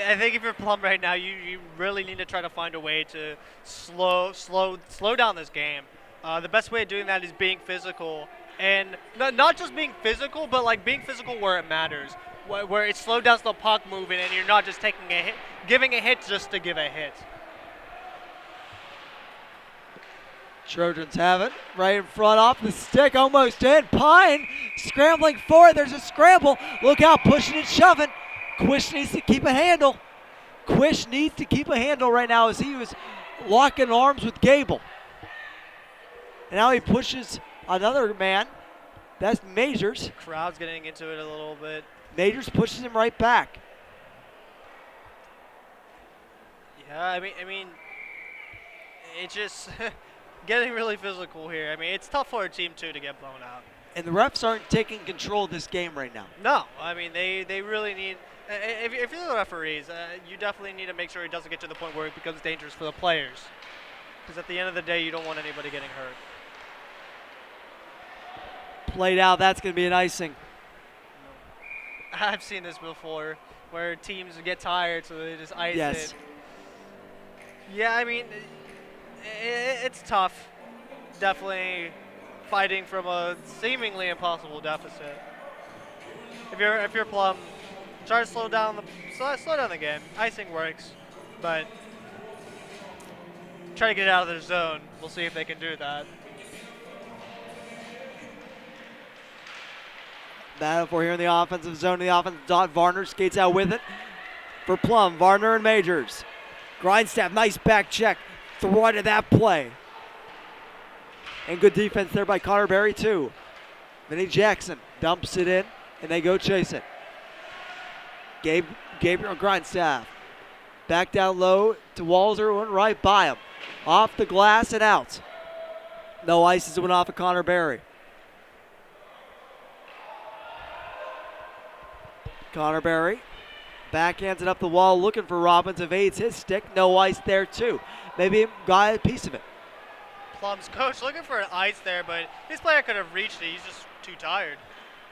I think if you're Plum right now, you really need to try to find a way to slow down this game. The best way of doing that is being physical, and not just being physical, but like being physical where it matters, where it slows down the puck moving, and you're not just taking a hit, giving a hit just to give a hit. Trojans have it right in front, off the stick, almost in. Pine scrambling for it. There's a scramble. Look out, pushing and shoving. Quish needs to keep a handle. Quish needs to keep a handle right now as he was locking arms with Gable. And now he pushes another man. That's Majors. Crowd's getting into it a little bit. Majors pushes him right back. Yeah, I mean, it's just getting really physical here. I mean, it's tough for a team too to get blown out. And the refs aren't taking control of this game right now. No, I mean they really need. If you're the referees, you definitely need to make sure it doesn't get to the point where it becomes dangerous for the players. Because at the end of the day, you don't want anybody getting hurt. Played out. That's going to be an icing. I've seen this before, where teams get tired, so they just ice it. Yeah, I mean, it's tough. Definitely fighting from a seemingly impossible deficit. If you're Plum, try to slow down the game. Icing works, but try to get out of their zone. We'll see if they can do that. Battle for here in the offensive zone. In the offensive dot, Varner skates out with it for Plum. Varner and Majors. Grindstaff, nice back check. Thwarted that play. And good defense there by Connor Berry too. Vinny Jackson dumps it in, and they go chase it. Gabriel Grindstaff. Back down low to Walzer, went right by him. Off the glass and out. No ice as it went off of Connor Berry. Connor Berry backhands it up the wall looking for Robbins, evades his stick. No ice there too. Maybe he got a piece of it. Plum's coach looking for an ice there, but this player could have reached it. He's just too tired.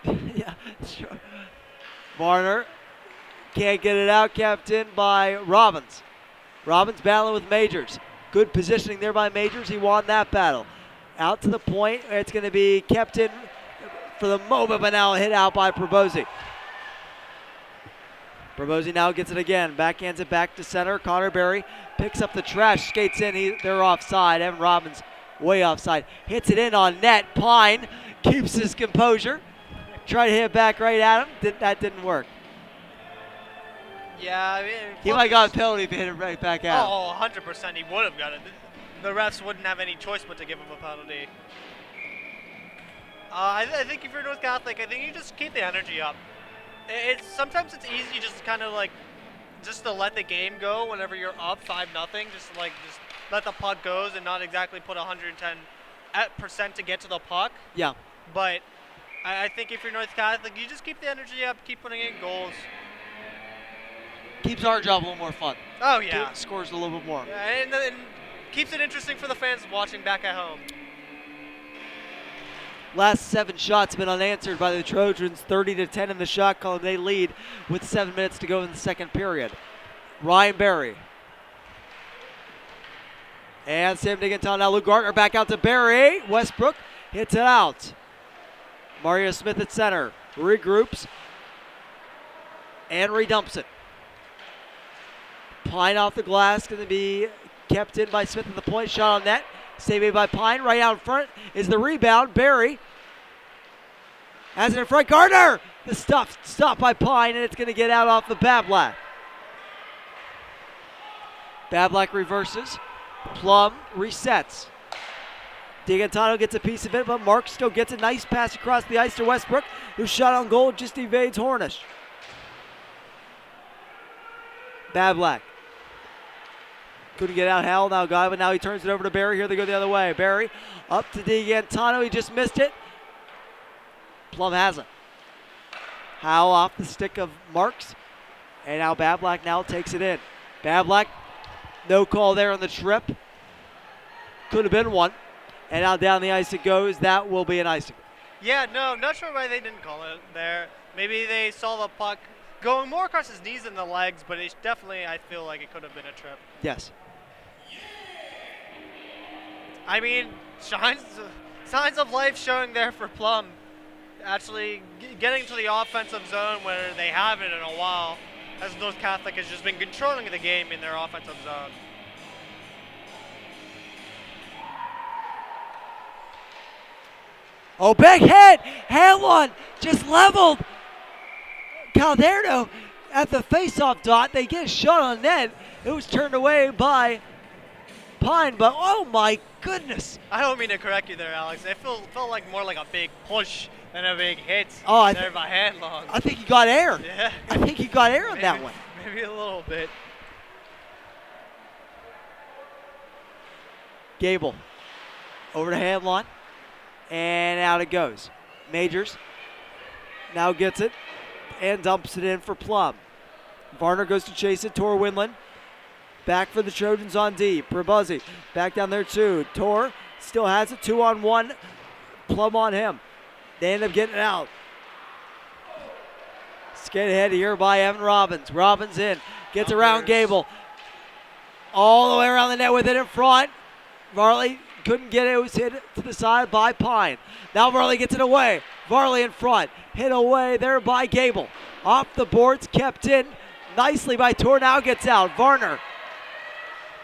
Yeah, sure. Varner can't get it out, kept in by Robbins. Robbins battling with Majors. Good positioning there by Majors. He won that battle. Out to the point. It's going to be kept in for the moment, but now hit out by Probosi. Probosi now gets it again. Backhands it back to center. Connor Berry picks up the trash, skates in. They're offside. Evan Robbins way offside. Hits it in on net. Pine keeps his composure. Tried to hit it back right at him. That didn't work. Yeah, I mean, He might have got a penalty if he hit it right back out. Oh, 100% he would have got it. The refs wouldn't have any choice but to give him a penalty. I think if you're North Catholic, I think you just keep the energy up. Sometimes it's easy just kind of like just to let the game go whenever you're up 5-0. Just let the puck goes and not exactly put 110% to get to the puck. Yeah. But I think if you're North Catholic, you just keep the energy up, keep putting in goals. Keeps our job a little more fun. Oh, yeah. Scores a little bit more. Yeah, and keeps it interesting for the fans watching back at home. Last 7 shots have been unanswered by the Trojans. 30-10 in the shot column. They lead with 7 minutes to go in the second period. Ryan Berry. And Sam Digginton. Now Luke Gardner back out to Berry. Westbrook hits it out. Mario Smith at center. Regroups. And redumps it. Pine off the glass, going to be kept in by Smith at the point. Shot on net. Saved by Pine. Right out in front is the rebound. Berry has it in front. Gardner! The stuff stopped by Pine, and it's going to get out off the Bablak. Bablak reverses. Plum resets. Digantano gets a piece of it, but Mark still gets a nice pass across the ice to Westbrook, whose shot on goal just evades Hornish. Bablak. Couldn't get out Howell now guy, but now he turns it over to Barry. Here they go the other way. Barry up to D'Antano. He just missed it. Plum has it. Howell off the stick of Marks. And now Bablak now takes it in. Bablak, no call there on the trip. Could have been one. And now down the ice it goes. That will be an icing. Yeah, no, not sure why they didn't call it there. Maybe they saw the puck going more across his knees than the legs, but it's definitely, I feel like it could have been a trip. Yes. I mean, signs of life showing there for Plum. Actually getting to the offensive zone where they haven't in a while, as North Catholic has just been controlling the game in their offensive zone. Oh, big hit! Hanlon just leveled Calderno at the faceoff dot. They get a shot on net. It was turned away by Pine, but oh my goodness. I don't mean to correct you there, Alex. It felt like more like a big push than a big hit there by Hanlon. I think he got air. Yeah. I think he got air on that one. Maybe a little bit. Gable over to Hanlon, and out it goes. Majors now gets it and dumps it in for Plum. Varner goes to chase it. Tor Winland back for the Trojans on D. Prabuzzi back down there too. Tor still has it 2-on-1. Plum on him. They end up getting it out. Skate ahead here by Evan Robbins. Robbins in. Gets around Gable. All the way around the net with it in front. Varley couldn't get it. It was hit to the side by Pine. Now Varley gets it away. Varley in front. Hit away there by Gable. Off the boards, kept in nicely by Tor. Now gets out. Varner.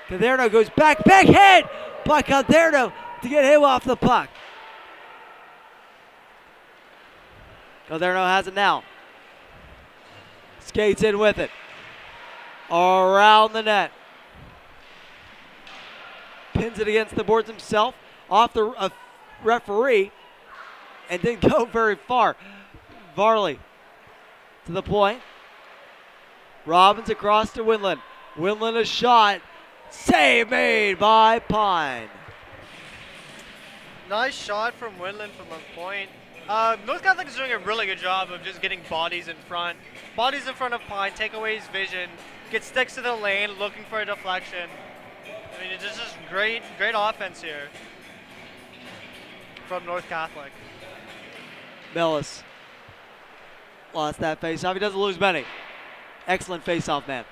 Calderno goes back. Big hit by Calderno to get him off the puck. Calderno has it now. Skates in with it. Around the net. Pins it against the boards himself. Off the referee. And didn't go very far. Varley to the point. Robbins across to Winland. Winland a shot. Save made by Pine. Nice shot from Winland from a point. North Catholic is doing a really good job of just getting bodies in front. Bodies in front of Pine, take away his vision, get sticks to the lane, looking for a deflection. I mean, it's just great offense here from North Catholic. Millis lost that faceoff. He doesn't lose many. Excellent faceoff, man.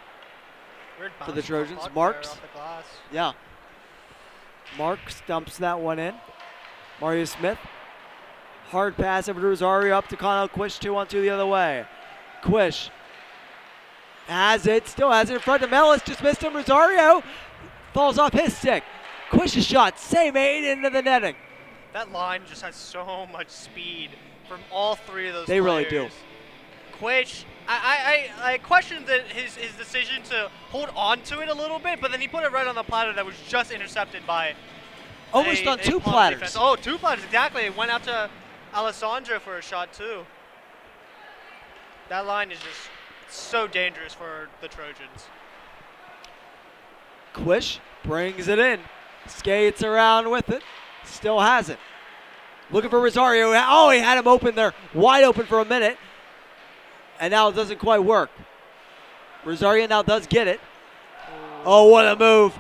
Weird for the Trojans. Marks. Marks. Yeah. Marks dumps that one in. Mario Smith. Hard pass over to Rosario, up to Connell Quish, 2-on-2 the other way. Quish has it, still has it in front of Mellis, just missed him. Rosario falls off his stick. Quish's shot, save made into the netting. That line just has so much speed from all three of those players. They really do. Quish, I questioned his decision to hold on to it a little bit, but then he put it right on the platter that was just intercepted by Almost on two Plum platters. defense. Oh, two platters, exactly. It went out to Alessandro for a shot, too. That line is just so dangerous for the Trojans. Quish brings it in. Skates around with it. Still has it. Looking for Rosario. Oh, he had him open there. Wide open for a minute. And now it doesn't quite work. Rosario now does get it. Oh, what a move.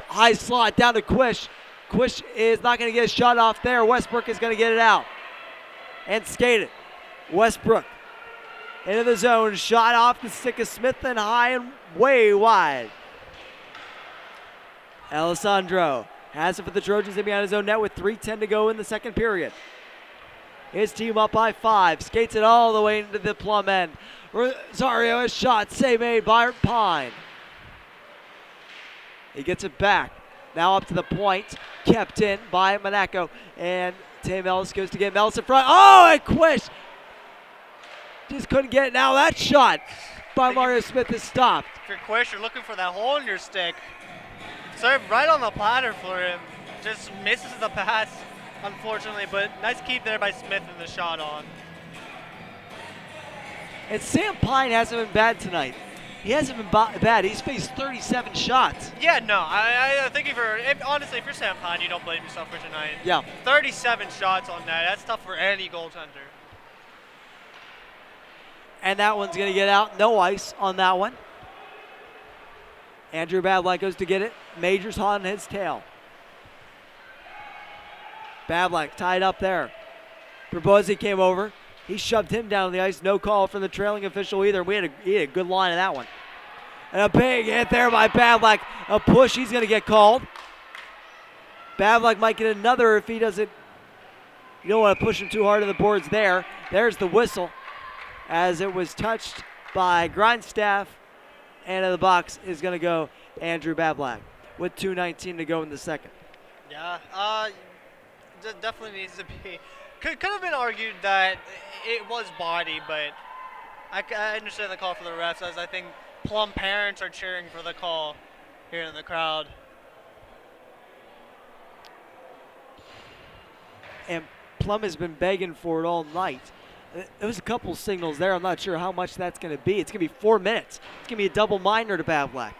High slot down to Quish. Quish is not going to get a shot off there. Westbrook is going to get it out. And skate it. Westbrook into the zone. Shot off the stick of Smith and high and way wide. Alessandro has it for the Trojans in behind his own net with 3:10 to go in the second period. His team up by 5. Skates it all the way into the Plum end. Rosario has shot. Save made by Pine. He gets it back. Now up to the point. Kept in by Monaco. And Tim Ellis goes to get Ellis in front. Oh, and Quish just couldn't get it. Now that shot by Mario Smith is stopped. If you're Quish, you're looking for that hole in your stick. Served right on the platter for him. Just misses the pass, unfortunately, but nice keep there by Smith and the shot on. And Sam Pine hasn't been bad tonight. He hasn't been bad. He's faced 37 shots. Yeah, no, I think honestly, if you're Sam Pine, you don't blame yourself for tonight. Yeah. 37 shots on that. That's tough for any goaltender. And that one's going to get out. No ice on that one. Andrew Bablack goes to get it. Majors on his tail. Bablack tied up there. Probozzi came over. He shoved him down on the ice. No call from the trailing official either. He had a good line of that one. And a big hit there by Bablack. A push. He's going to get called. Bablack might get another if he doesn't. You don't want to push him too hard to the boards there. There's the whistle as it was touched by Grindstaff. And in the box is going to go Andrew Bablack with 2:19 to go in the second. Yeah, definitely needs to be. Could have been argued that it was body, but I understand the call for the refs, as I think Plum parents are cheering for the call here in the crowd. And Plum has been begging for it all night. There was a couple signals there. I'm not sure how much that's going to be. It's going to be 4 minutes. It's going to be a double minor to Bablack.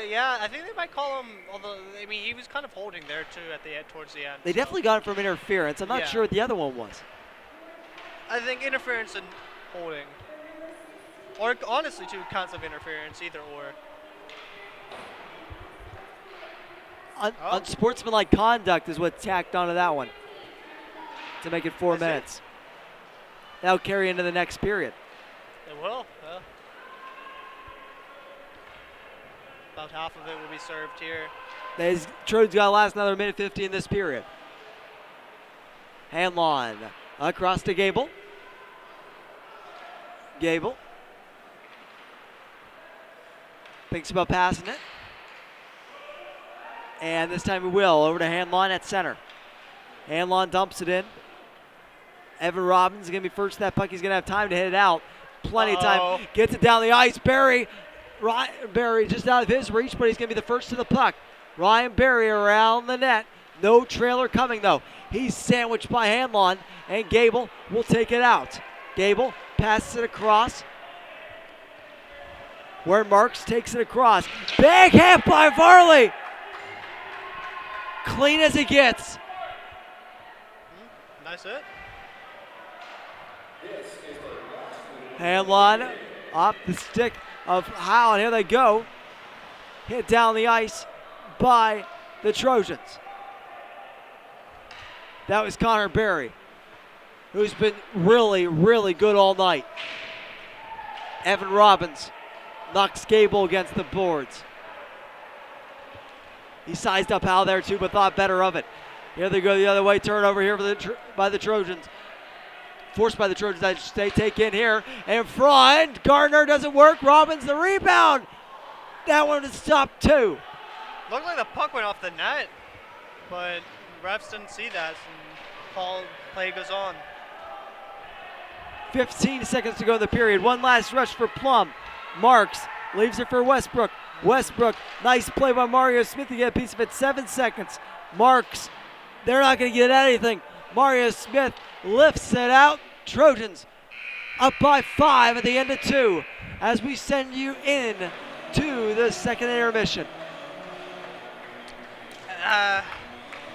Yeah, I think they might call him. Although I mean, he was kind of holding there too at the towards the end. They definitely got it from interference. I'm not sure what the other one was. I think interference and holding, or honestly, two counts of interference, either or. Unsportsmanlike conduct is what tacked onto that one to make it 4 minutes. That'll carry into the next period. It will. Yeah. About half of it will be served here. The Trojans got to last another minute 50 in this period. Hanlon across to Gable. Gable thinks about passing it. And this time he will. Over to Hanlon at center. Hanlon dumps it in. Evan Robbins is going to be first to that puck. He's going to have time to hit it out. Plenty of time. Gets it down the ice. Barry just out of his reach, but he's going to be the first to the puck. Ryan Barry around the net. No trailer coming, though. He's sandwiched by Hanlon, and Gable will take it out. Gable passes it across, where Marks takes it across. Big hit by Varley. Clean as it gets. Nice hit. Hanlon off the stick of Howe, and here they go. Hit down the ice by the Trojans. That was Connor Berry, who's been really, really good all night. Evan Robbins knocks Gable against the boards. He sized up Howe there too, but thought better of it. Here they go the other way. Turnover here by the Trojans. Forced by the Trojans. They take in here. In front. Gardner doesn't work. Robbins the rebound. That one is stopped too. Looked like the puck went off the net, but refs didn't see that, and play goes on. 15 seconds to go in the period. One last rush for Plum. Marks, leaves it for Westbrook. Westbrook, nice play by Mario Smith to get a piece of it. 7 seconds. Marks, they're not going to get anything. Mario Smith lifts it out. Trojans up by 5 at the end of 2 as we send you in to the second intermission.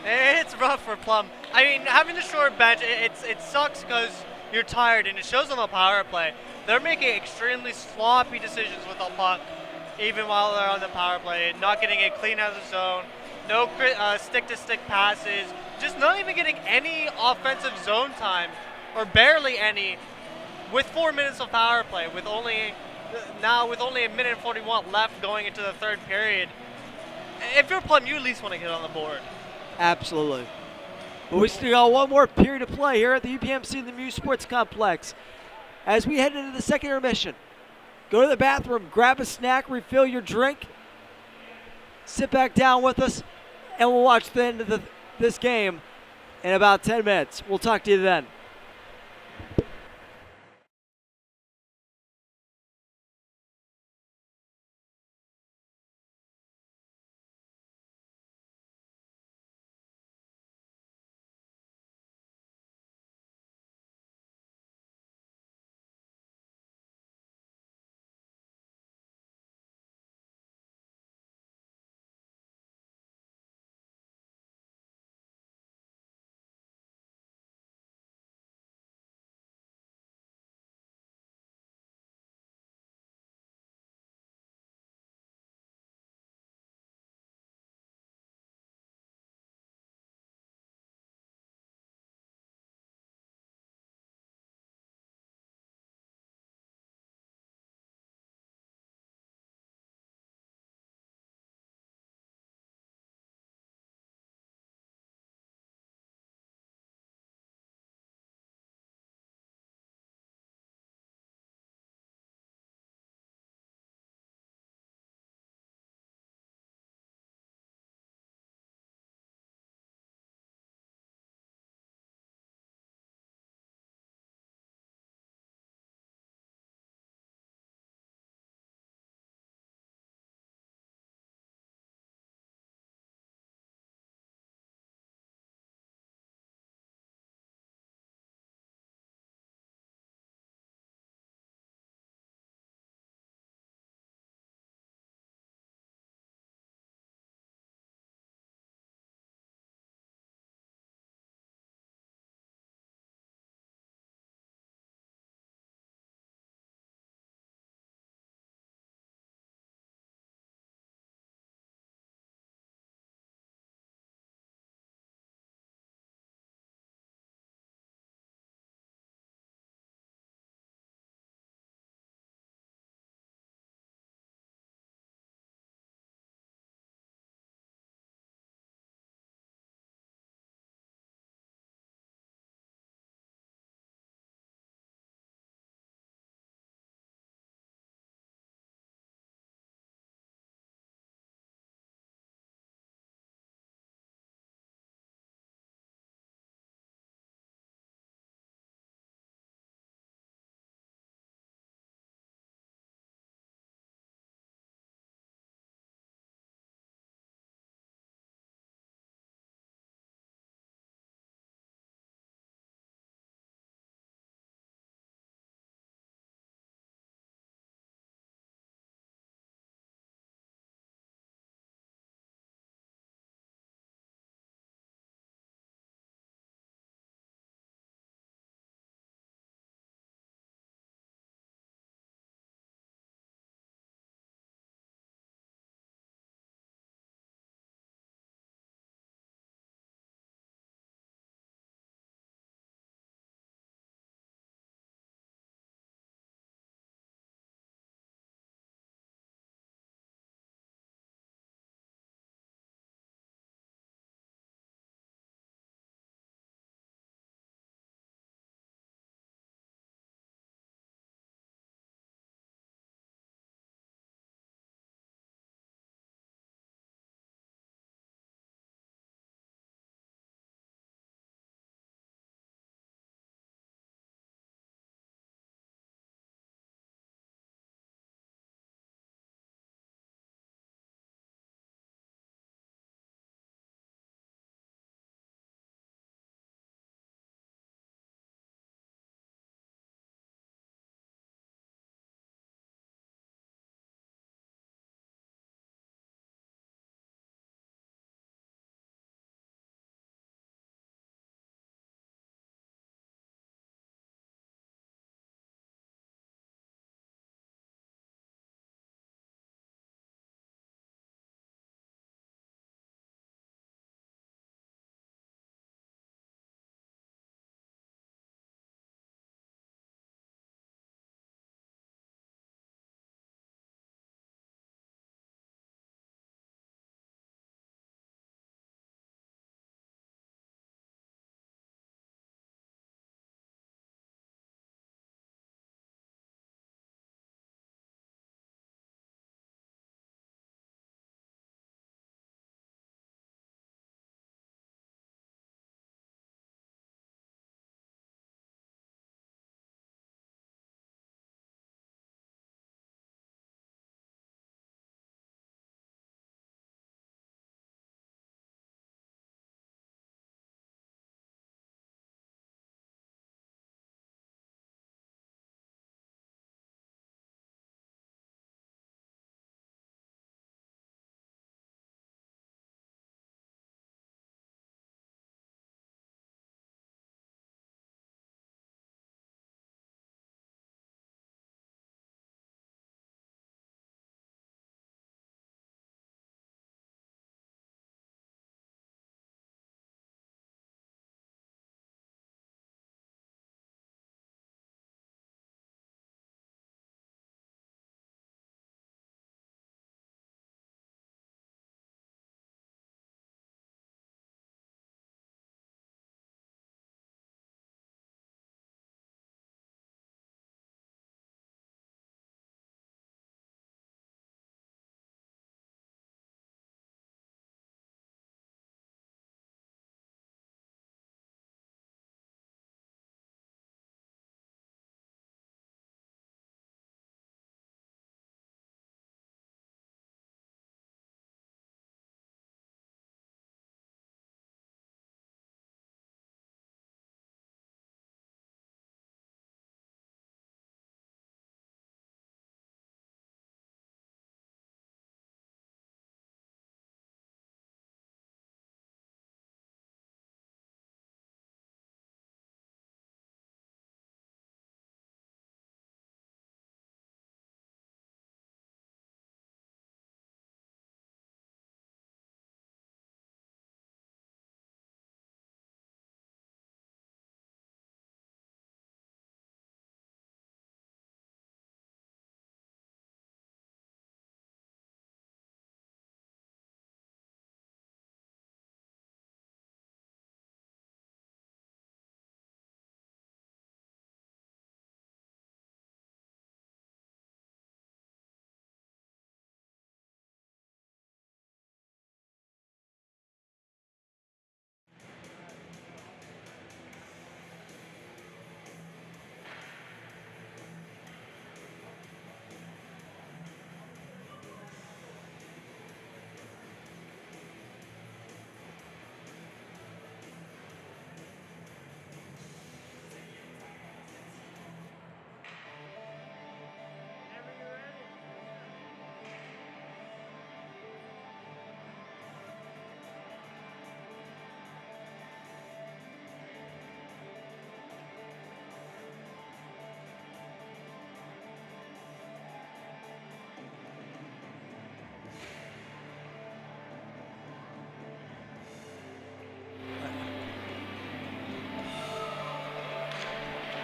It's rough for Plum. I mean, having the short bench, it sucks because you're tired, and it shows on the power play. They're making extremely sloppy decisions with the puck, even while they're on the power play, not getting it clean out of the zone, no stick-to-stick passes, just not even getting any offensive zone time, or barely any, with 4 minutes of power play, with only a minute and 41 left going into the third period. If you're Plum, you at least want to get on the board. Absolutely. But we still got one more period of play here at the UPMC Lemieux Sports Complex. As we head into the second intermission, go to the bathroom, grab a snack, refill your drink, sit back down with us, and we'll watch the end of this game in about 10 minutes. We'll talk to you then.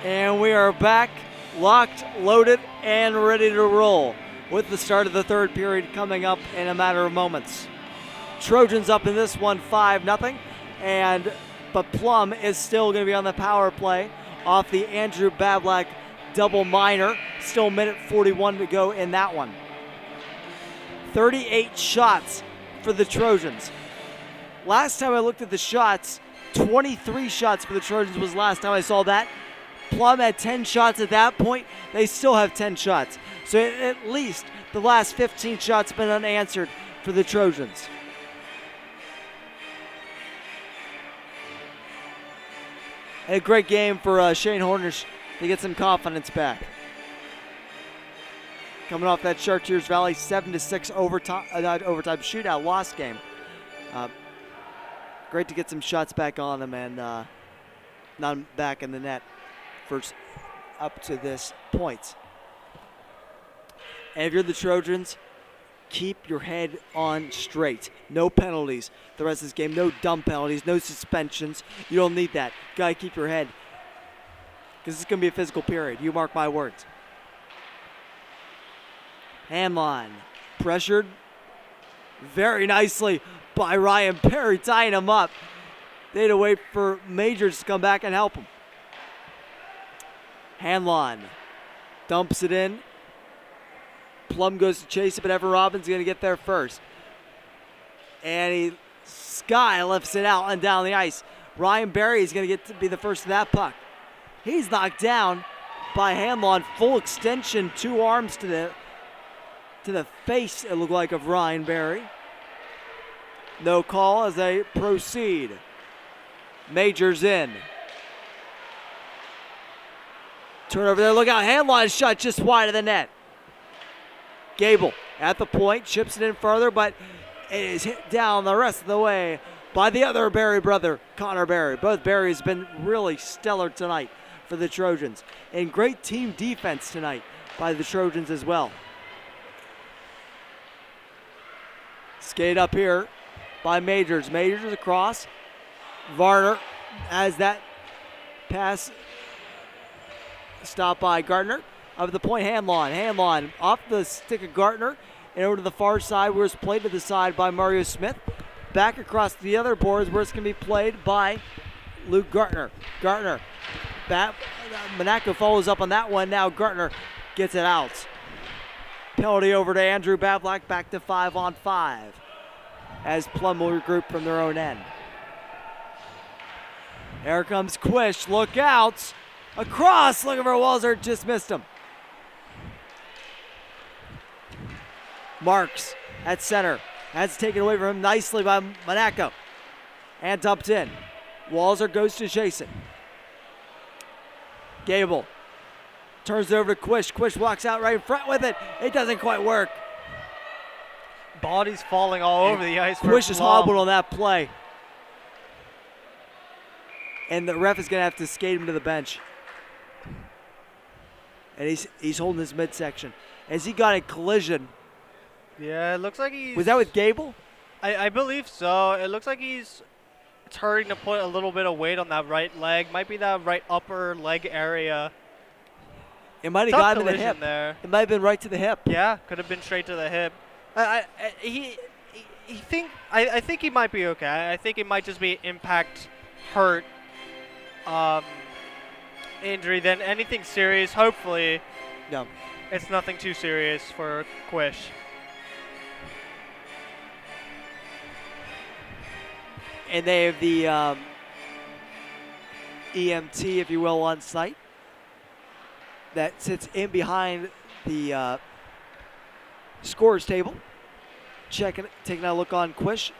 And we are back, locked, loaded, and ready to roll with the start of the third period coming up in a matter of moments. Trojans up in this one 5-0, but Plum is still going to be on the power play off the Andrew Bablack double minor. Still minute 41 to go in that one. 38 shots for the Trojans. Last time I looked at the shots, 23 shots for the Trojans was last time I saw that. Plum had 10 shots at that point. They still have 10 shots. So at least the last 15 shots have been unanswered for the Trojans. And a great game for Shane Hornish to get some confidence back. Coming off that Chartiers Valley 7-6 overtime shootout loss game. Great to get some shots back on them and not back in the net for up to this point. And if you're the Trojans, keep your head on straight. No penalties the rest of this game. No dumb penalties, no suspensions. You don't need that. Gotta keep your head, because it's gonna be a physical period. You mark my words. Hanlon pressured very nicely by Ryan Perry, tying him up. They had to wait for Majors to come back and help him. Hanlon dumps it in. Plum goes to chase it, but Evan Robbins is going to get there first. And Sky lifts it out and down the ice. Ryan Berry is going to get to be the first of that puck. He's knocked down by Hanlon. Full extension, 2 arms to the face, it looked like, of Ryan Berry. No call as they proceed. Majors in. Turnover there, look out, Hanlon's shot just wide of the net. Gable at the point, chips it in further, but it is hit down the rest of the way by the other Berry brother, Connor Berry. Both Berries have been really stellar tonight for the Trojans. And great team defense tonight by the Trojans as well. Skate up here by Majors. Majors across. Varner has that pass stopped by Gardner. Of the point, Hanlon. Hanlon off the stick of Gardner and over to the far side where it's played to the side by Mario Smith. Back across the other boards where it's going to be played by Luke Gardner. Gardner. Monaco follows up on that one. Now Gardner gets it out. Penalty over to Andrew Bablack. Back to 5-on-5 as Plum will regroup from their own end. Here comes Quish. Look out. Across. Looking for Walzer. Just missed him. Marks at center. Has taken away from him nicely by Monaco. And dumped in. Walzer goes to Jason. Gable turns it over to Quish. Quish walks out right in front with it. It doesn't quite work. Bodies falling all over the ice. Quish is hobbled on that play. And the ref is going to have to skate him to the bench. And he's holding his midsection. As he got a collision. Yeah, it looks like he's... Was that with Gable? I believe so. It looks like he's turning to put a little bit of weight on that right leg. Might be that right upper leg area. It might have gotten to the hip. There. It might have been right to the hip. Yeah, could have been straight to the hip. I think he might be okay. I think it might just be impact hurt injury than anything serious. Hopefully, no, it's nothing too serious for Quish. And they have the EMT, if you will, on site that sits in behind the scorers table, taking a look on Quish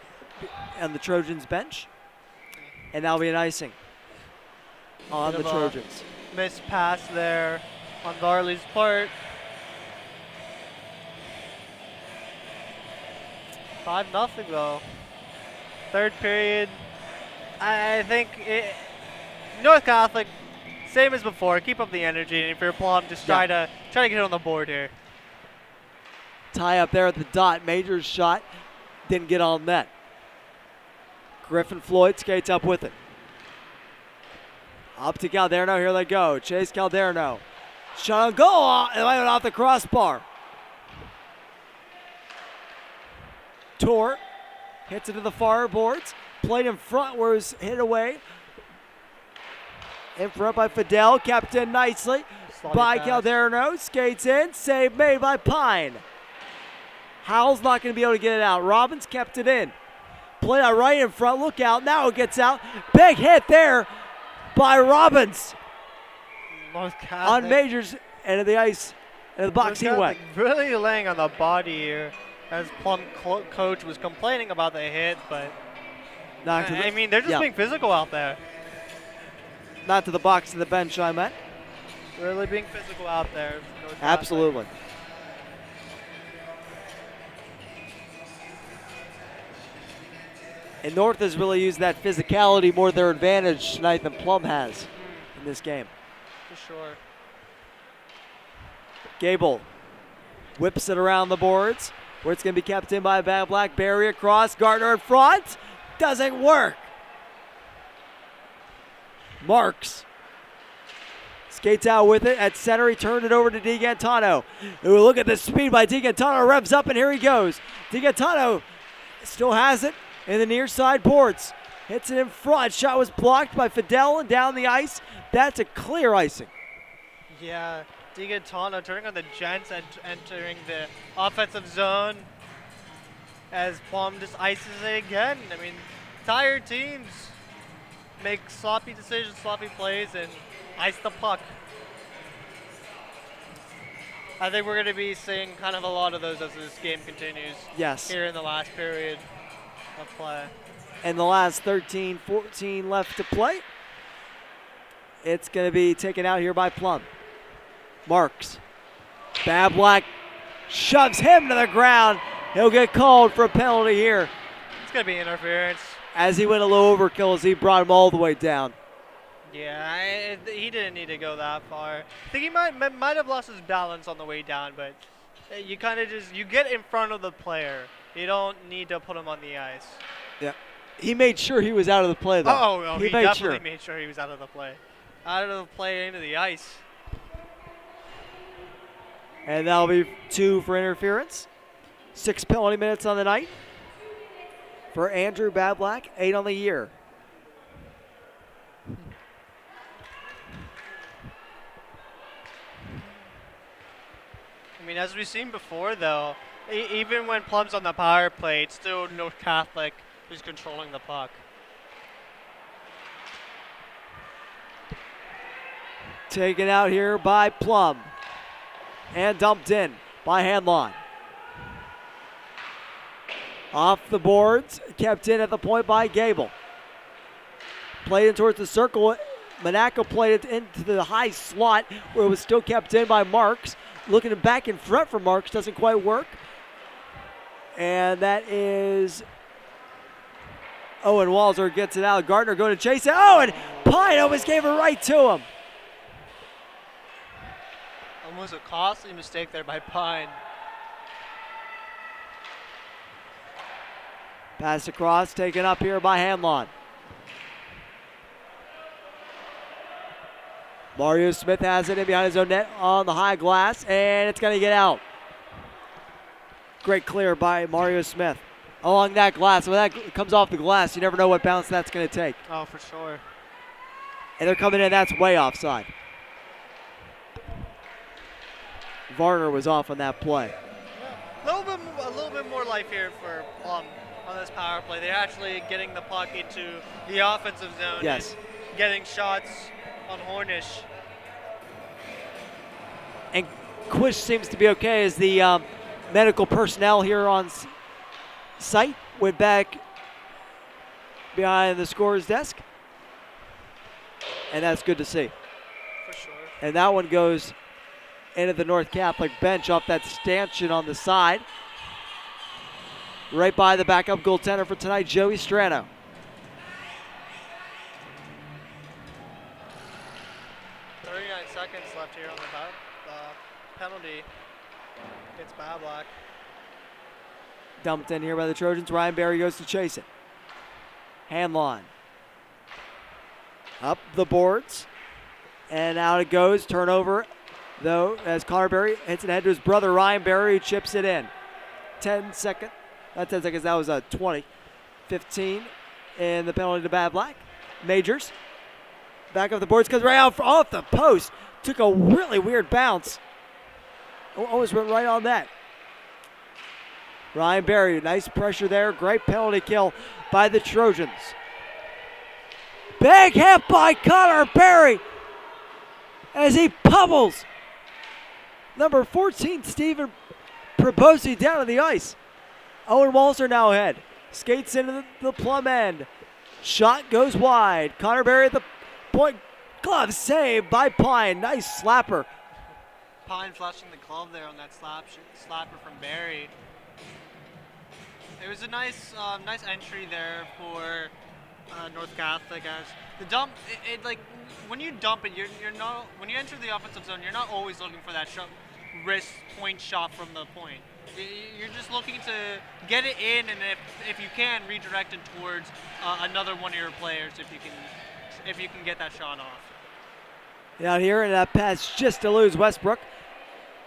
on the Trojans bench, and that'll be an icing on the Trojans. Missed pass there on Varley's part. 5-0 though. Third period. I think North Catholic, same as before. Keep up the energy, and if you're Plum, just try to get on the board here. Tie up there at the dot. Major's shot didn't get on net. Griffin Floyd skates up with it. Up to Calderno. Here they go. Chase Calderno. Shot on goal. It went off the crossbar. Tor hits it to the far boards. Played in front where it was hit away. In front by Fidel. Kept in nicely by Calderno. Skates in. Save made by Pine. Howell's not going to be able to get it out. Robbins kept it in. Played out right in front. Look out. Now it gets out. Big hit there by Robbins. North Catholic. On Major's end of the ice. And the box he went. Really laying on the body here. As Plum coach was complaining about the hit, but I mean, they're just being physical out there. Not to the box, to the bench, I meant. Really being physical out there. Absolutely. And North has really used that physicality more to their advantage tonight than Plum has in this game. For sure. Gable whips it around the boards, where it's going to be kept in by Bad Black. Barry across, Gardner in front. Doesn't work. Marks skates out with it at center. He turned it over to DiGantano. Ooh, look at the speed by DiGantano. Revs up, and here he goes. DiGantano still has it in the near side boards. Hits it in front. Shot was blocked by Fidel and down the ice. That's a clear icing. Yeah. DiGantano turning on the gents and entering the offensive zone as Plum just ices it again. I mean, tired teams make sloppy decisions, sloppy plays, and ice the puck. I think we're going to be seeing kind of a lot of those as this game continues. Yes. Here in the last period of play. And the last 13, 14 left to play. It's going to be taken out here by Plum. Marks. Bad Black shoves him to the ground. He'll get called for a penalty here. It's going to be interference. As he went a little overkill as he brought him all the way down. Yeah, he didn't need to go that far. I think he might have lost his balance on the way down, but you kind of you get in front of the player. You don't need to put him on the ice. Yeah. He made sure he was out of the play, though. Oh, he definitely made sure he was out of the play. Out of the play into the ice. And that'll be 2 for interference. 6 penalty minutes on the night for Andrew Bablack, 8 on the year. I mean, as we've seen before, though, even when Plum's on the power play, it's still North Catholic who's controlling the puck. Taken out here by Plum. And dumped in by Handlon. Off the boards, kept in at the point by Gable. Played in towards the circle. Monaco played it into the high slot where it was still kept in by Marks. Looking back in front for Marks, doesn't quite work. And that is Owen Walzer gets it out. Gardner going to chase it. Oh, and Pine almost gave it right to him. Almost a costly mistake there by Pine. Pass across, taken up here by Hanlon. Mario Smith has it in behind his own net on the high glass, and it's going to get out. Great clear by Mario Smith along that glass. When that comes off the glass, you never know what bounce that's going to take. Oh, for sure. And they're coming in, that's way offside. Varner was off on that play. Yeah. A little bit more life here for Plum on this power play. They're actually getting the puck into the offensive zone. Yes. And getting shots on Hornish. And Quish seems to be okay as the medical personnel here on site went back behind the scorer's desk. And that's good to see. For sure. And that one goes into the North Catholic bench off that stanchion on the side. Right by the backup goaltender for tonight, Joey Strano. Seconds left here on the penalty. It's Bablack. Dumped in here by the Trojans. Ryan Barry goes to chase it. Handline. Up the boards. And out it goes. Turnover, though, as Connor Berry hits it ahead to his brother Ryan Berry, who chips it in. 10 seconds. Not 10 seconds. That was 20. 15. And the penalty to Bad Black. Majors. Back up the boards. Comes right out off the post. Took a really weird bounce. Almost went right on that. Ryan Berry, nice pressure there. Great penalty kill by the Trojans. Big hit by Connor Berry as he pummels number 14, Stephen Probosi, down on the ice. Owen Walser now ahead. Skates into the Plum end. Shot goes wide. Connor Berry at the point. Glove save by Pine. Nice slapper. Pine flashing the glove there on that slapper from Berry. It was a nice entry there for North Catholic. As the dump, like when you dump it, you're not, when you enter the offensive zone, you're not always looking for that wrist point shot from the point. You're just looking to get it in, and if you can, redirect it towards another one of your players if you can get that shot off. Out here, and that pass just eludes Westbrook.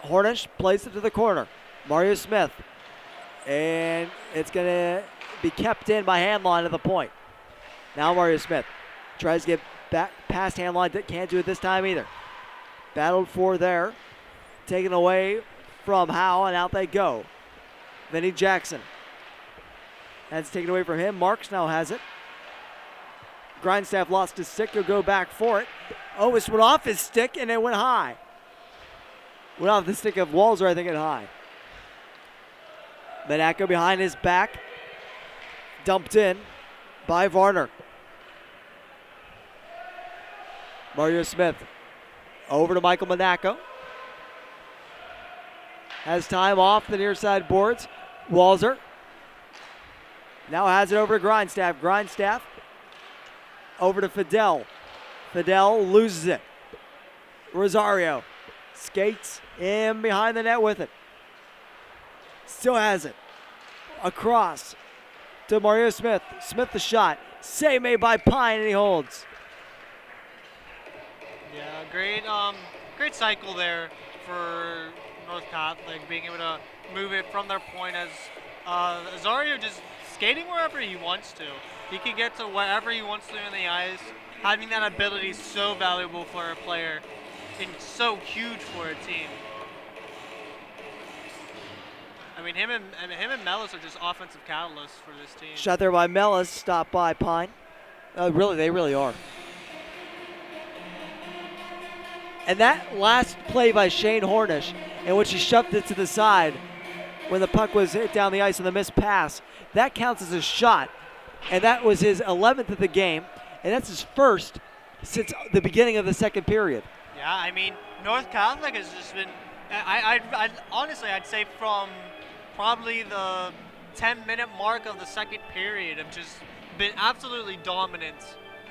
Hornish plays it to the corner. Mario Smith. And it's going to be kept in by Handline at the point. Now Mario Smith tries to get back past Handline. Can't do it this time either. Battled for there. Taken away from Howe, and out they go. Vinny Jackson. That's taken away from him. Marks now has it. Grindstaff lost his stick. He'll go back for it. Oh, it went off his stick, and it went high. Went off the stick of Walser, I think, it high. Monaco behind his back. Dumped in by Varner. Mario Smith over to Michael Monaco. Has time off the near side boards. Walser now has it over to Grindstaff. Grindstaff over to Fidel. Fidel loses it. Rosario skates in behind the net with it. Still has it. Across to Mario Smith. Smith the shot. Save made by Pine, and he holds. Yeah, great cycle there for North Catholic, being able to move it from their point as Azario just skating wherever he wants to. He can get to wherever he wants to in the ice. Having that ability is so valuable for a player and so huge for a team. I mean, him and Mellis are just offensive catalysts for this team. Shot there by Mellis, stopped by Pine. Really, they really are. And that last play by Shane Hornish, in which he shoved it to the side when the puck was hit down the ice on the missed pass, that counts as a shot. And that was his 11th of the game, and that's his first since the beginning of the second period. Yeah, I mean, North Catholic has just been, honestly, I'd say from probably the 10-minute mark of the second period, have just been absolutely dominant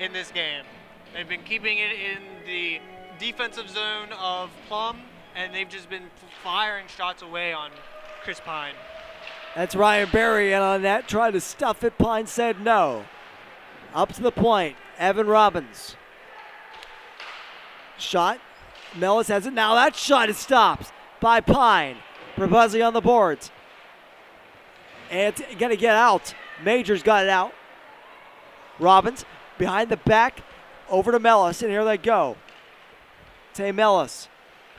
in this game. They've been keeping it in the defensive zone of Plum, and they've just been firing shots away on Chris Pine. That's Ryan Berry, and on that, tried to stuff it. Pine said no. Up to the point, Evan Robbins. Shot. Mellis has it now. That shot is stopped by Pine. Probuzzi on the boards. And it's going to get out. Majors got it out. Robbins behind the back over to Mellis, and here they go. Tay Mellis.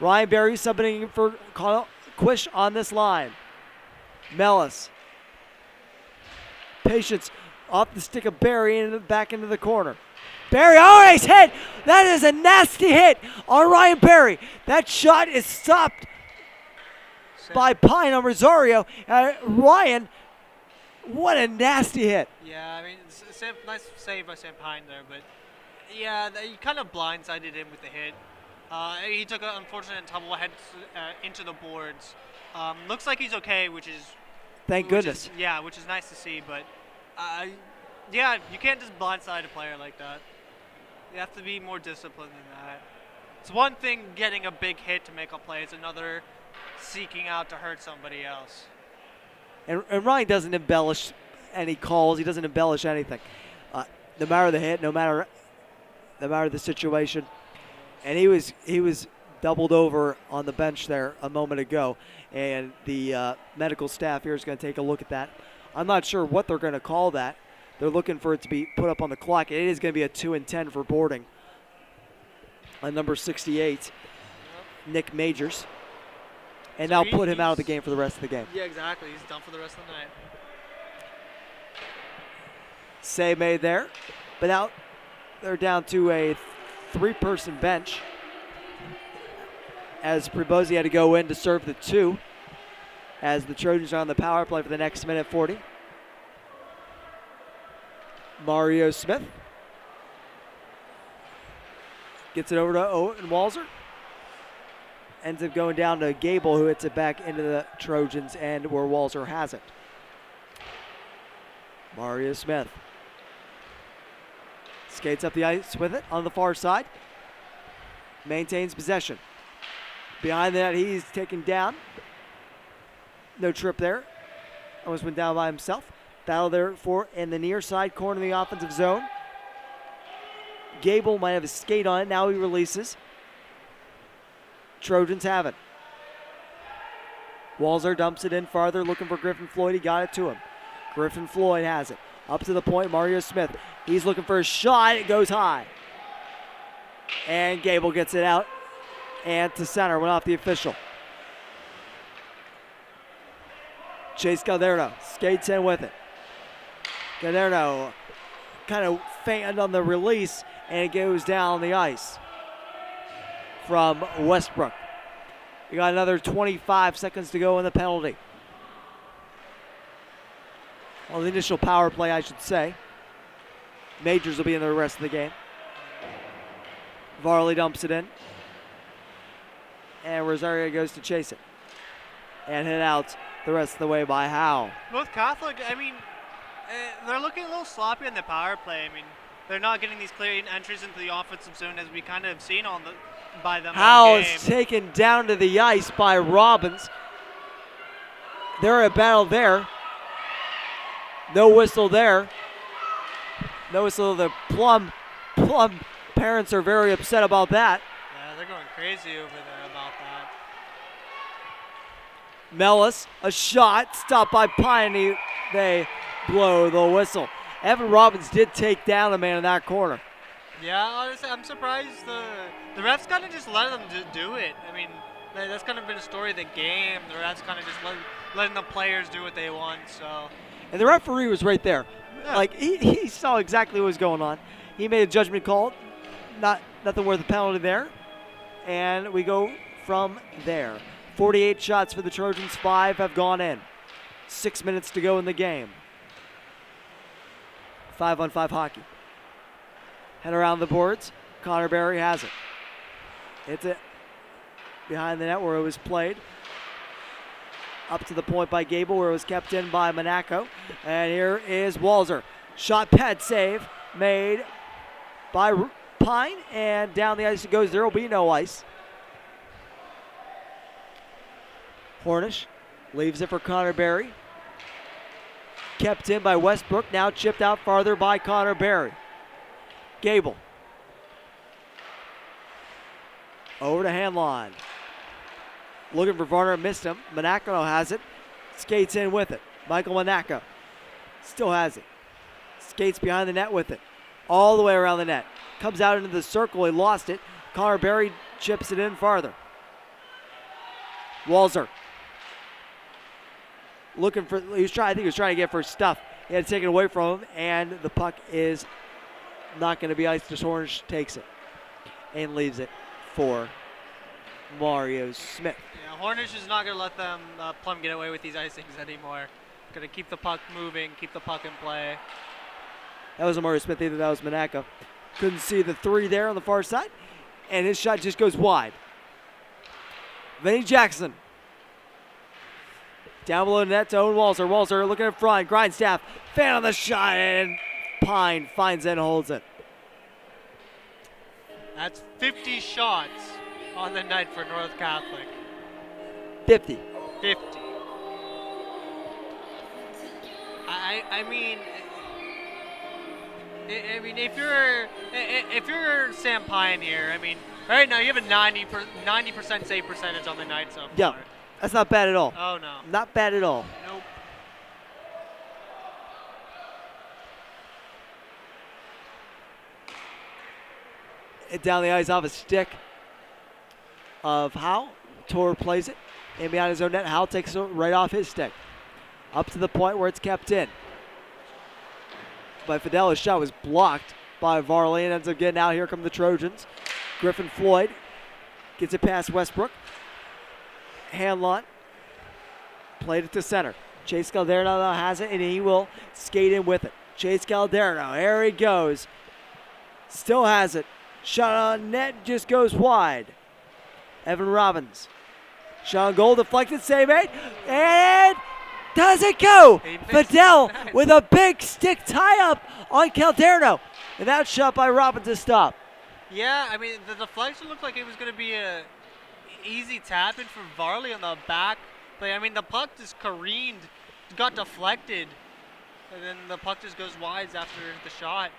Ryan Berry subbing for Quish on this line. Mellis. Patience off the stick of Berry and back into the corner. Berry, oh, he's hit! That is a nasty hit on Ryan Berry. That shot is stopped by Pine on Rosario. Ryan, what a nasty hit. Yeah, I mean, nice save by Sam Pine there, but yeah, he kind of blindsided him with the hit. He took an unfortunate tumble head into the boards. Looks like he's okay, which is thank goodness. Which is nice to see. But yeah, you can't just blindside a player like that. You have to be more disciplined than that. It's one thing getting a big hit to make a play. It's another seeking out to hurt somebody else. And Ryan doesn't embellish any calls. He doesn't embellish anything. No matter the hit, no matter the situation. And he was doubled over on the bench there a moment ago, and the medical staff here is going to take a look at that. I'm not sure what they're going to call that. They're looking for it to be put up on the clock. It is going to be a 2 and 10 for boarding on number 68, Nick Majors. And So now put him out of the game for the rest of the game. Yeah, exactly. He's done for the rest of the night. Save made there, but now they're down to a 3-person bench as Prebosi had to go in to serve the 2 as the Trojans are on the power play for the next minute 40. Mario Smith gets it over to Owen Walzer. Ends up going down to Gable, who hits it back into the Trojans and where Walzer has it. Mario Smith skates up the ice with it on the far side. Maintains possession. Behind that, he's taken down. No trip there. Almost went down by himself. Battle there for in the near side corner of the offensive zone. Gable might have a skate on it. Now he releases. Trojans have it. Walzer dumps it in farther, looking for Griffin Floyd. He got it to him. Griffin Floyd has it. Up to the point, Mario Smith. He's looking for a shot. It goes high. And Gable gets it out. And to center, went off the official. Chase Calderno skates in with it. Calderno kind of fanned on the release, and it goes down the ice from Westbrook. We got another 25 seconds to go in the penalty. Well, the initial power play, I should say. Majors will be in the rest of the game. Varley dumps it in. And Rosario goes to chase it. And hit out the rest of the way by Howe. Both Catholic, I mean, they're looking a little sloppy in the power play. I mean, they're not getting these clear entries into the offensive zone as we kind of have seen by them. Howe is taken down to the ice by Robbins. They're in a battle there. No whistle there. No whistle. The Plum parents are very upset about that. Yeah, they're going crazy over there about that. Mellis, a shot, stopped by Pine. They blow the whistle. Evan Robbins did take down a man in that corner. Yeah, honestly, I'm surprised the refs kind of just let them do it. I mean, that's kind of been a story of the game. The refs kind of just letting the players do what they want. So. And the referee was right there. Yeah. Like, he saw exactly what was going on. He made a judgment call. Nothing worth a penalty there. And we go from there. 48 shots for the Trojans. 5 have gone in. 6 minutes to go in the game. 5-on-5 hockey. Head around the boards. Connor Berry has it. It's it behind the net where it was played. Up to the point by Gable where it was kept in by Monaco. And here is Walzer. Shot pad save made by Pine. And down the ice it goes. There will be no ice. Hornish leaves it for Connor Berry. Kept in by Westbrook. Now chipped out farther by Connor Berry. Gable. Over to Hanlon. Looking for Varner, missed him. Monaco has it. Skates in with it. Michael Monaco still has it. Skates behind the net with it. All the way around the net. Comes out into the circle. He lost it. Connor Berry chips it in farther. Walzer. Looking for, I think he was trying to get for stuff. He had to take it away from him, and the puck is not going to be iced as Hornish takes it and leaves it for Mario Smith. Yeah, Hornish is not going to let them Plum get away with these icings anymore. Going to keep the puck moving, keep the puck in play. That wasn't Mario Smith either, that was Monaco. Couldn't see the 3 there on the far side, and his shot just goes wide. Vinny Jackson. Down below the net to Owen Walzer. Walzer looking at front. Grindstaff. Fan on the shot. And Pine finds it and holds it. That's 50 shots on the night for North Catholic. 50. 50. I mean, if you're Sam Pine here, I mean, Right now, you have a 90% save percentage on the night so far. Yeah, that's not bad at all. Oh, no. Not bad at all. Nope. It down the ice off a stick of Howe. Tor plays it. And behind his own net, Howe takes it right off his stick. Up to the point where it's kept in. But Fidelis' shot was blocked by Varley and ends up getting out. Here come the Trojans. Griffin Floyd gets it past Westbrook. Hanlon played it to center. Chase Calderno has it, and he will skate in with it. Chase Calderno, there he goes. Still has it. Shot on net, just goes wide. Evan Robbins. Shot on goal, deflected, save made, and does it go? Fidel with a big stick tie-up on Calderno. And that shot by Robbins to stop. Yeah, I mean, the deflection looked like it was going to be a easy tap in for Varley on the back. But, I mean, the puck just careened, got deflected, and then the puck just goes wide after the shot.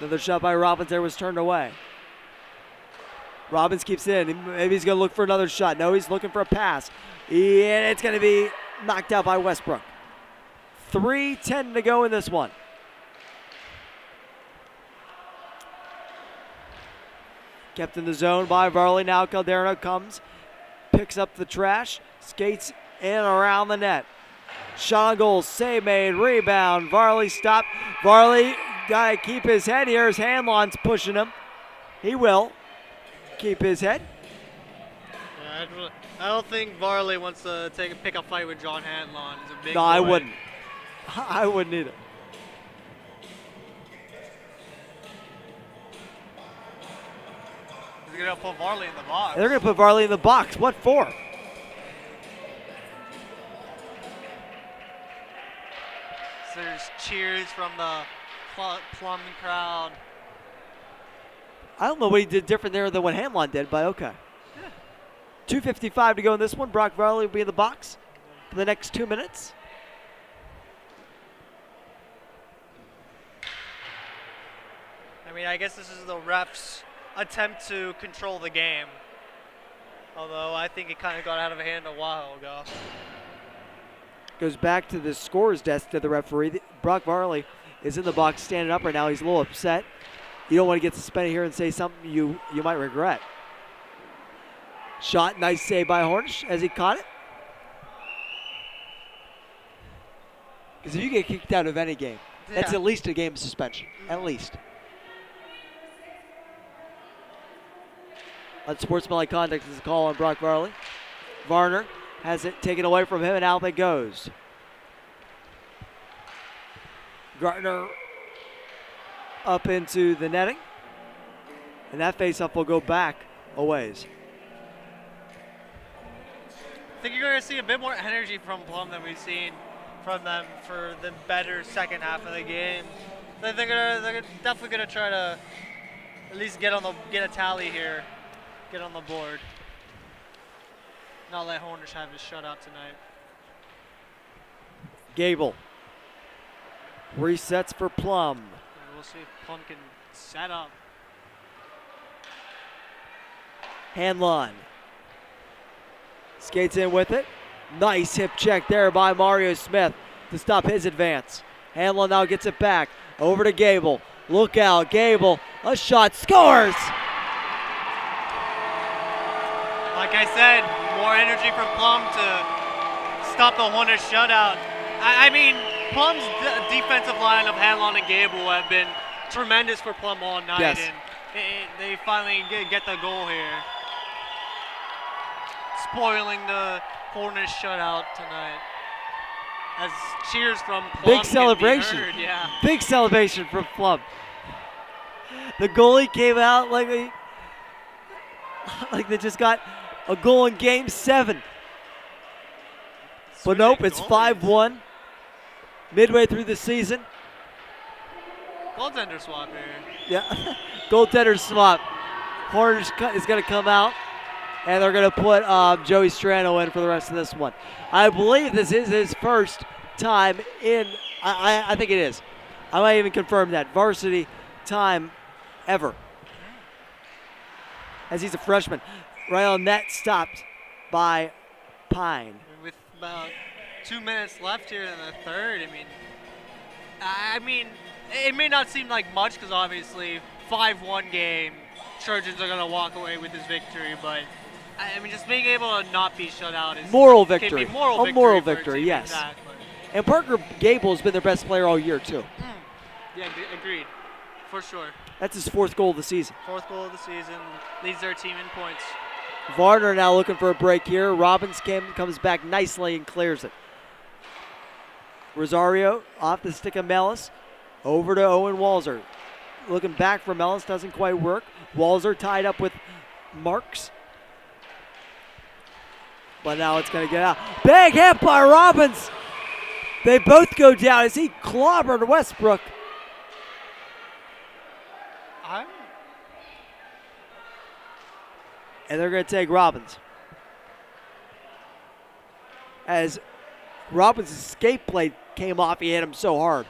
Another shot by Robbins there was turned away. Robbins keeps it in. Maybe he's going to look for another shot. No, he's looking for a pass. And it's going to be knocked out by Westbrook. 3:10 to go in this one. Kept in the zone by Varley. Now Calderno comes, picks up the trash, skates in around the net. Shot on goal, save made, rebound. Varley stopped. Varley got to keep his head here as Hanlon's pushing him. He will keep his head. Yeah, I don't think Varley wants to pick a fight with John Hanlon. He's a big No, boy. I wouldn't. I wouldn't either. He's going to put Varley in the box. They're going to put Varley in the box. What for? So there's cheers from the Plum crowd. I don't know what he did different there than what Hanlon did, but okay. 2:55 to go in this one. Brock Varley will be in the box for the next 2 minutes. I mean, I guess this is the refs' attempt to control the game. Although I think it kind of got out of hand a while ago. Goes back to the scorer's desk to the referee. Brock Varley is in the box standing up right now. He's a little upset. You don't want to get suspended here and say something you might regret. Shot, nice save by Hornish as he caught it. Because if you get kicked out of any game, that's at least a game suspension. At least. Unsportsmanlike conduct is a call on Brock Varley. Varner has it taken away from him, and out it goes. Gartner up into the netting. And that faceoff will go back a ways. I think you're going to see a bit more energy from Plum than we've seen from them for the better second half of the game. They're definitely going to try to at least get a tally here, get on the board. Not let Hornish have his shutout tonight. Gable resets for Plum. And we'll see if Plum can set up. Hanlon skates in with it. Nice hip check there by Mario Smith to stop his advance. Hanlon now gets it back. Over to Gable. Look out, Gable. A shot, scores! Like I said, more energy from Plum to stop the Hornets shutout. I mean, Plum's defensive line of Hanlon and Gable have been tremendous for Plum all night. Yes. And they finally get the goal here. Spoiling the Hornets shutout tonight. As cheers from Plum Big can be celebration. heard, yeah. Big celebration from Plum. The goalie came out like they just got a goal in Game 7. But nope, it's 5-1. Midway through the season. Goaltender swap here. Yeah, goaltender swap. Horners is going to come out, and they're going to put Joey Strano in for the rest of this one. I believe this is his first time in, I think it is. I might even confirm that, varsity time ever. as he's a freshman. Right on net, stopped by Pine. With about 2 minutes left here in the third, I mean, it may not seem like much because obviously 5-1 game, Trojans are going to walk away with this victory, but I mean, just being able to not be shut out is moral can victory. be moral victory. Moral for a victory, team, yes. Exactly. And Parker Gable has been their best player all year, too. Yeah, agreed. For sure. That's his 4th goal of the season. 4th goal of the season, leads their team in points. Varner now looking for a break here. Robbins comes back nicely and clears it. Rosario off the stick of Mellis. Over to Owen Walzer. Looking back for Mellis, doesn't quite work. Walzer tied up with Marks. But now it's going to get out. Big hit by Robbins. They both go down as he clobbered Westbrook. And they're going to take Robbins. As Robbins' escape plate came off, he hit him so hard.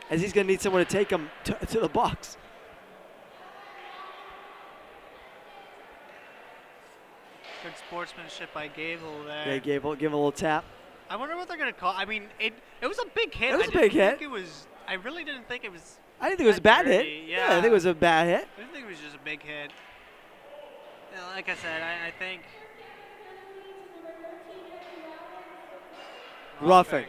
As he's going to need someone to take him to the box. Good sportsmanship by Gable there. Yeah, Gable, give him a little tap. I wonder what they're going to call. I mean, it was a big hit. It was a big hit. I really didn't think it was. I didn't think it was a bad hit. Yeah, I think it was a bad hit. I didn't think it was just a big hit. Yeah, like I said, I think. Roughing.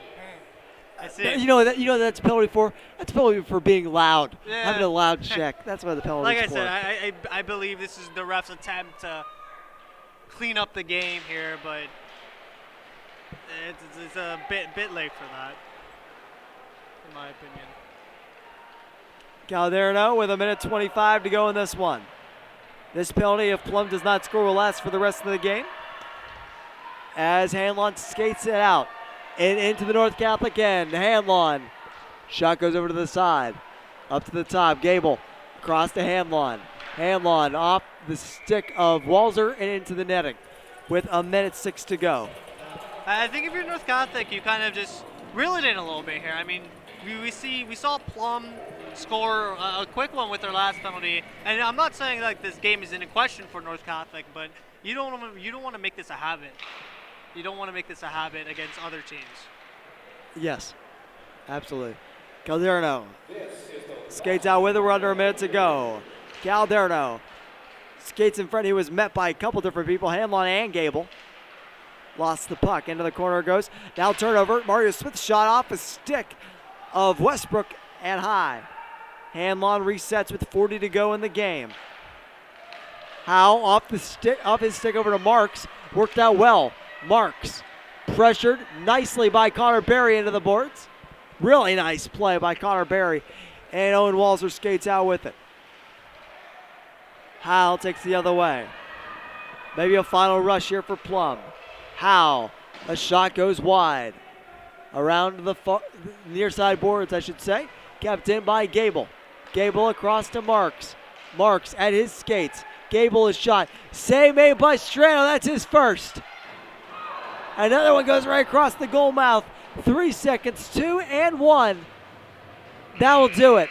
I see. You know that's a penalty for? That's a penalty for being loud. Yeah. Having a loud check. That's what the penalty is for. Like I said, I believe this is the ref's attempt to clean up the game here, but it's a bit late for that, in my opinion. Calderno with 1:25 to go in this one. This penalty, if Plum does not score, will last for the rest of the game. As Hanlon skates it out and into the North Catholic end. Hanlon. Shot goes over to the side. Up to the top. Gable across to Hanlon. Hanlon off the stick of Walzer and into the netting with 1:06 to go. I think if you're North Catholic, you kind of just reel it in a little bit here. I mean, we saw Plum score a quick one with their last penalty, and I'm not saying like this game is in question for North Catholic, but you don't want to make this a habit. You don't want to make this a habit against other teams. Yes, absolutely. Calderno skates out with it. We're under a minute to go. Calderno skates in front. He was met by a couple different people, Hanlon and Gable. Lost the puck. Into the corner it goes. Now turnover. Mario Smith shot off a stick of Westbrook and high. Hanlon resets with 40 to go in the game. Howe off his stick over to Marks. Worked out well. Marks pressured nicely by Connor Berry into the boards. Really nice play by Connor Berry. And Owen Walzer skates out with it. Howe takes the other way. Maybe a final rush here for Plum. Howe. A shot goes wide. Around the near side boards, I should say. Kept in by Gable. Gable across to Marks. Marks at his skates. Gable is shot. Save made by Strano. That's his first. Another one goes right across the goal mouth. 3 seconds, 2 and 1. That will do it.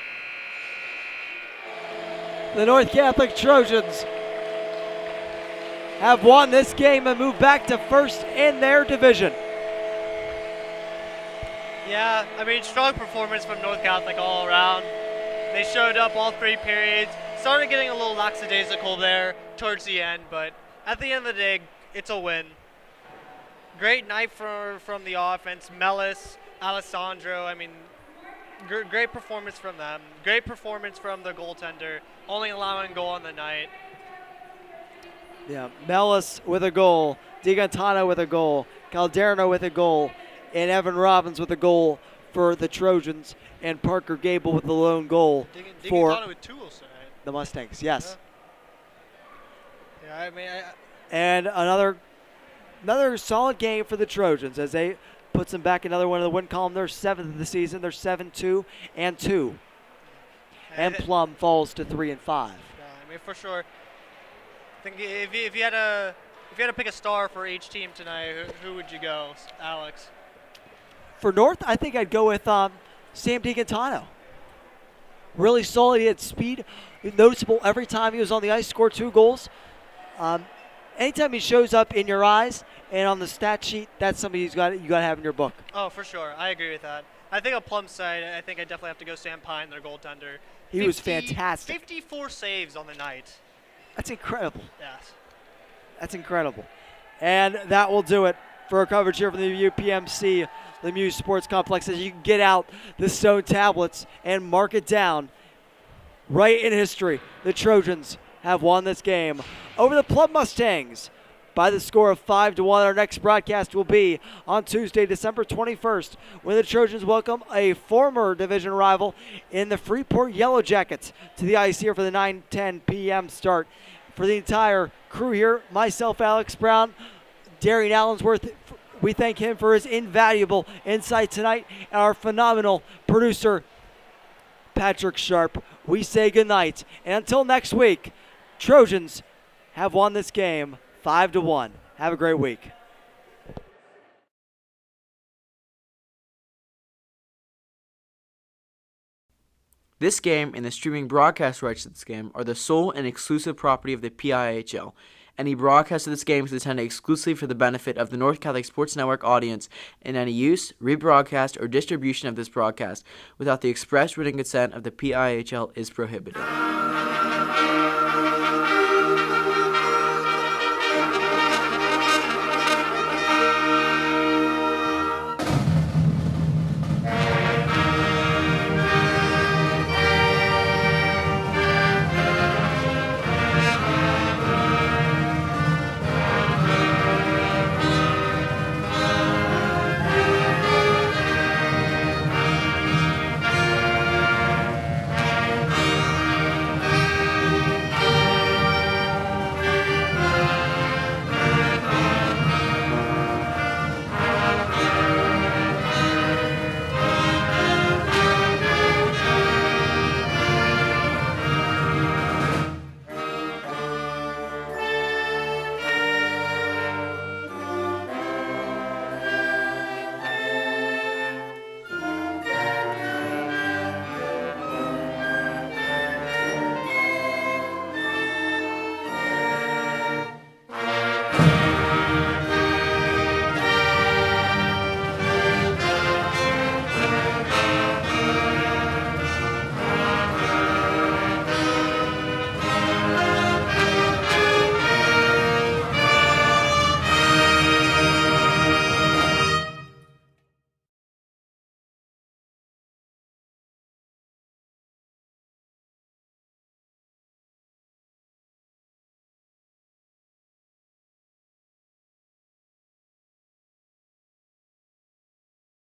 The North Catholic Trojans have won this game and moved back to first in their division. Yeah, I mean, strong performance from North Catholic all around. They showed up all 3 periods. Started getting a little lackadaisical there towards the end, but at the end of the day, it's a win. Great night from the offense. Mellis, Alessandro, I mean, great performance from them. Great performance from the goaltender, only allowing a goal on the night. Yeah, Mellis with a goal, DiGantano with a goal, Calderno with a goal, and Evan Robbins with a goal for the Trojans, and Parker Gable with the lone goal for with 2 tonight. The Mustangs. Yes. Yeah, I mean, and another solid game for the Trojans as they puts them back another one in the win column. They're 7th of the season. They're 7-2 and 2. And Plum falls to 3 and 5. Yeah, I mean, for sure. I think if you had to pick a star for each team tonight, who would you go, Alex? For North, I think I'd go with Sam DiGantano. Really solid. He had speed, noticeable every time he was on the ice. Scored 2 goals. Anytime he shows up in your eyes and on the stat sheet, that's somebody you got to have in your book. Oh, for sure. I agree with that. I think on Plum's side, I think I definitely have to go Sam Pine, their goaltender. He was fantastic. 54 saves on the night. That's incredible. Yes. That's incredible. And that will do it for our coverage here from the UPMC Lemieux Sports Complex, as you can get out the stone tablets and mark it down. Right in history, the Trojans have won this game over the Plum Mustangs by the score of 5-1. Our next broadcast will be on Tuesday, December 21st, when the Trojans welcome a former division rival in the Freeport Yellow Jackets to the ice here for the 9:10 p.m. start. For the entire crew here, myself, Alex Brown, Darian Allensworth, we thank him for his invaluable insight tonight, and our phenomenal producer, Patrick Sharp. We say goodnight, and until next week, Trojans have won this game 5-1. Have a great week. This game and the streaming broadcast rights to this game are the sole and exclusive property of the PIHL. Any broadcast of this game is intended exclusively for the benefit of the North Catholic Sports Network audience, and any use, rebroadcast, or distribution of this broadcast without the express written consent of the PIHL is prohibited.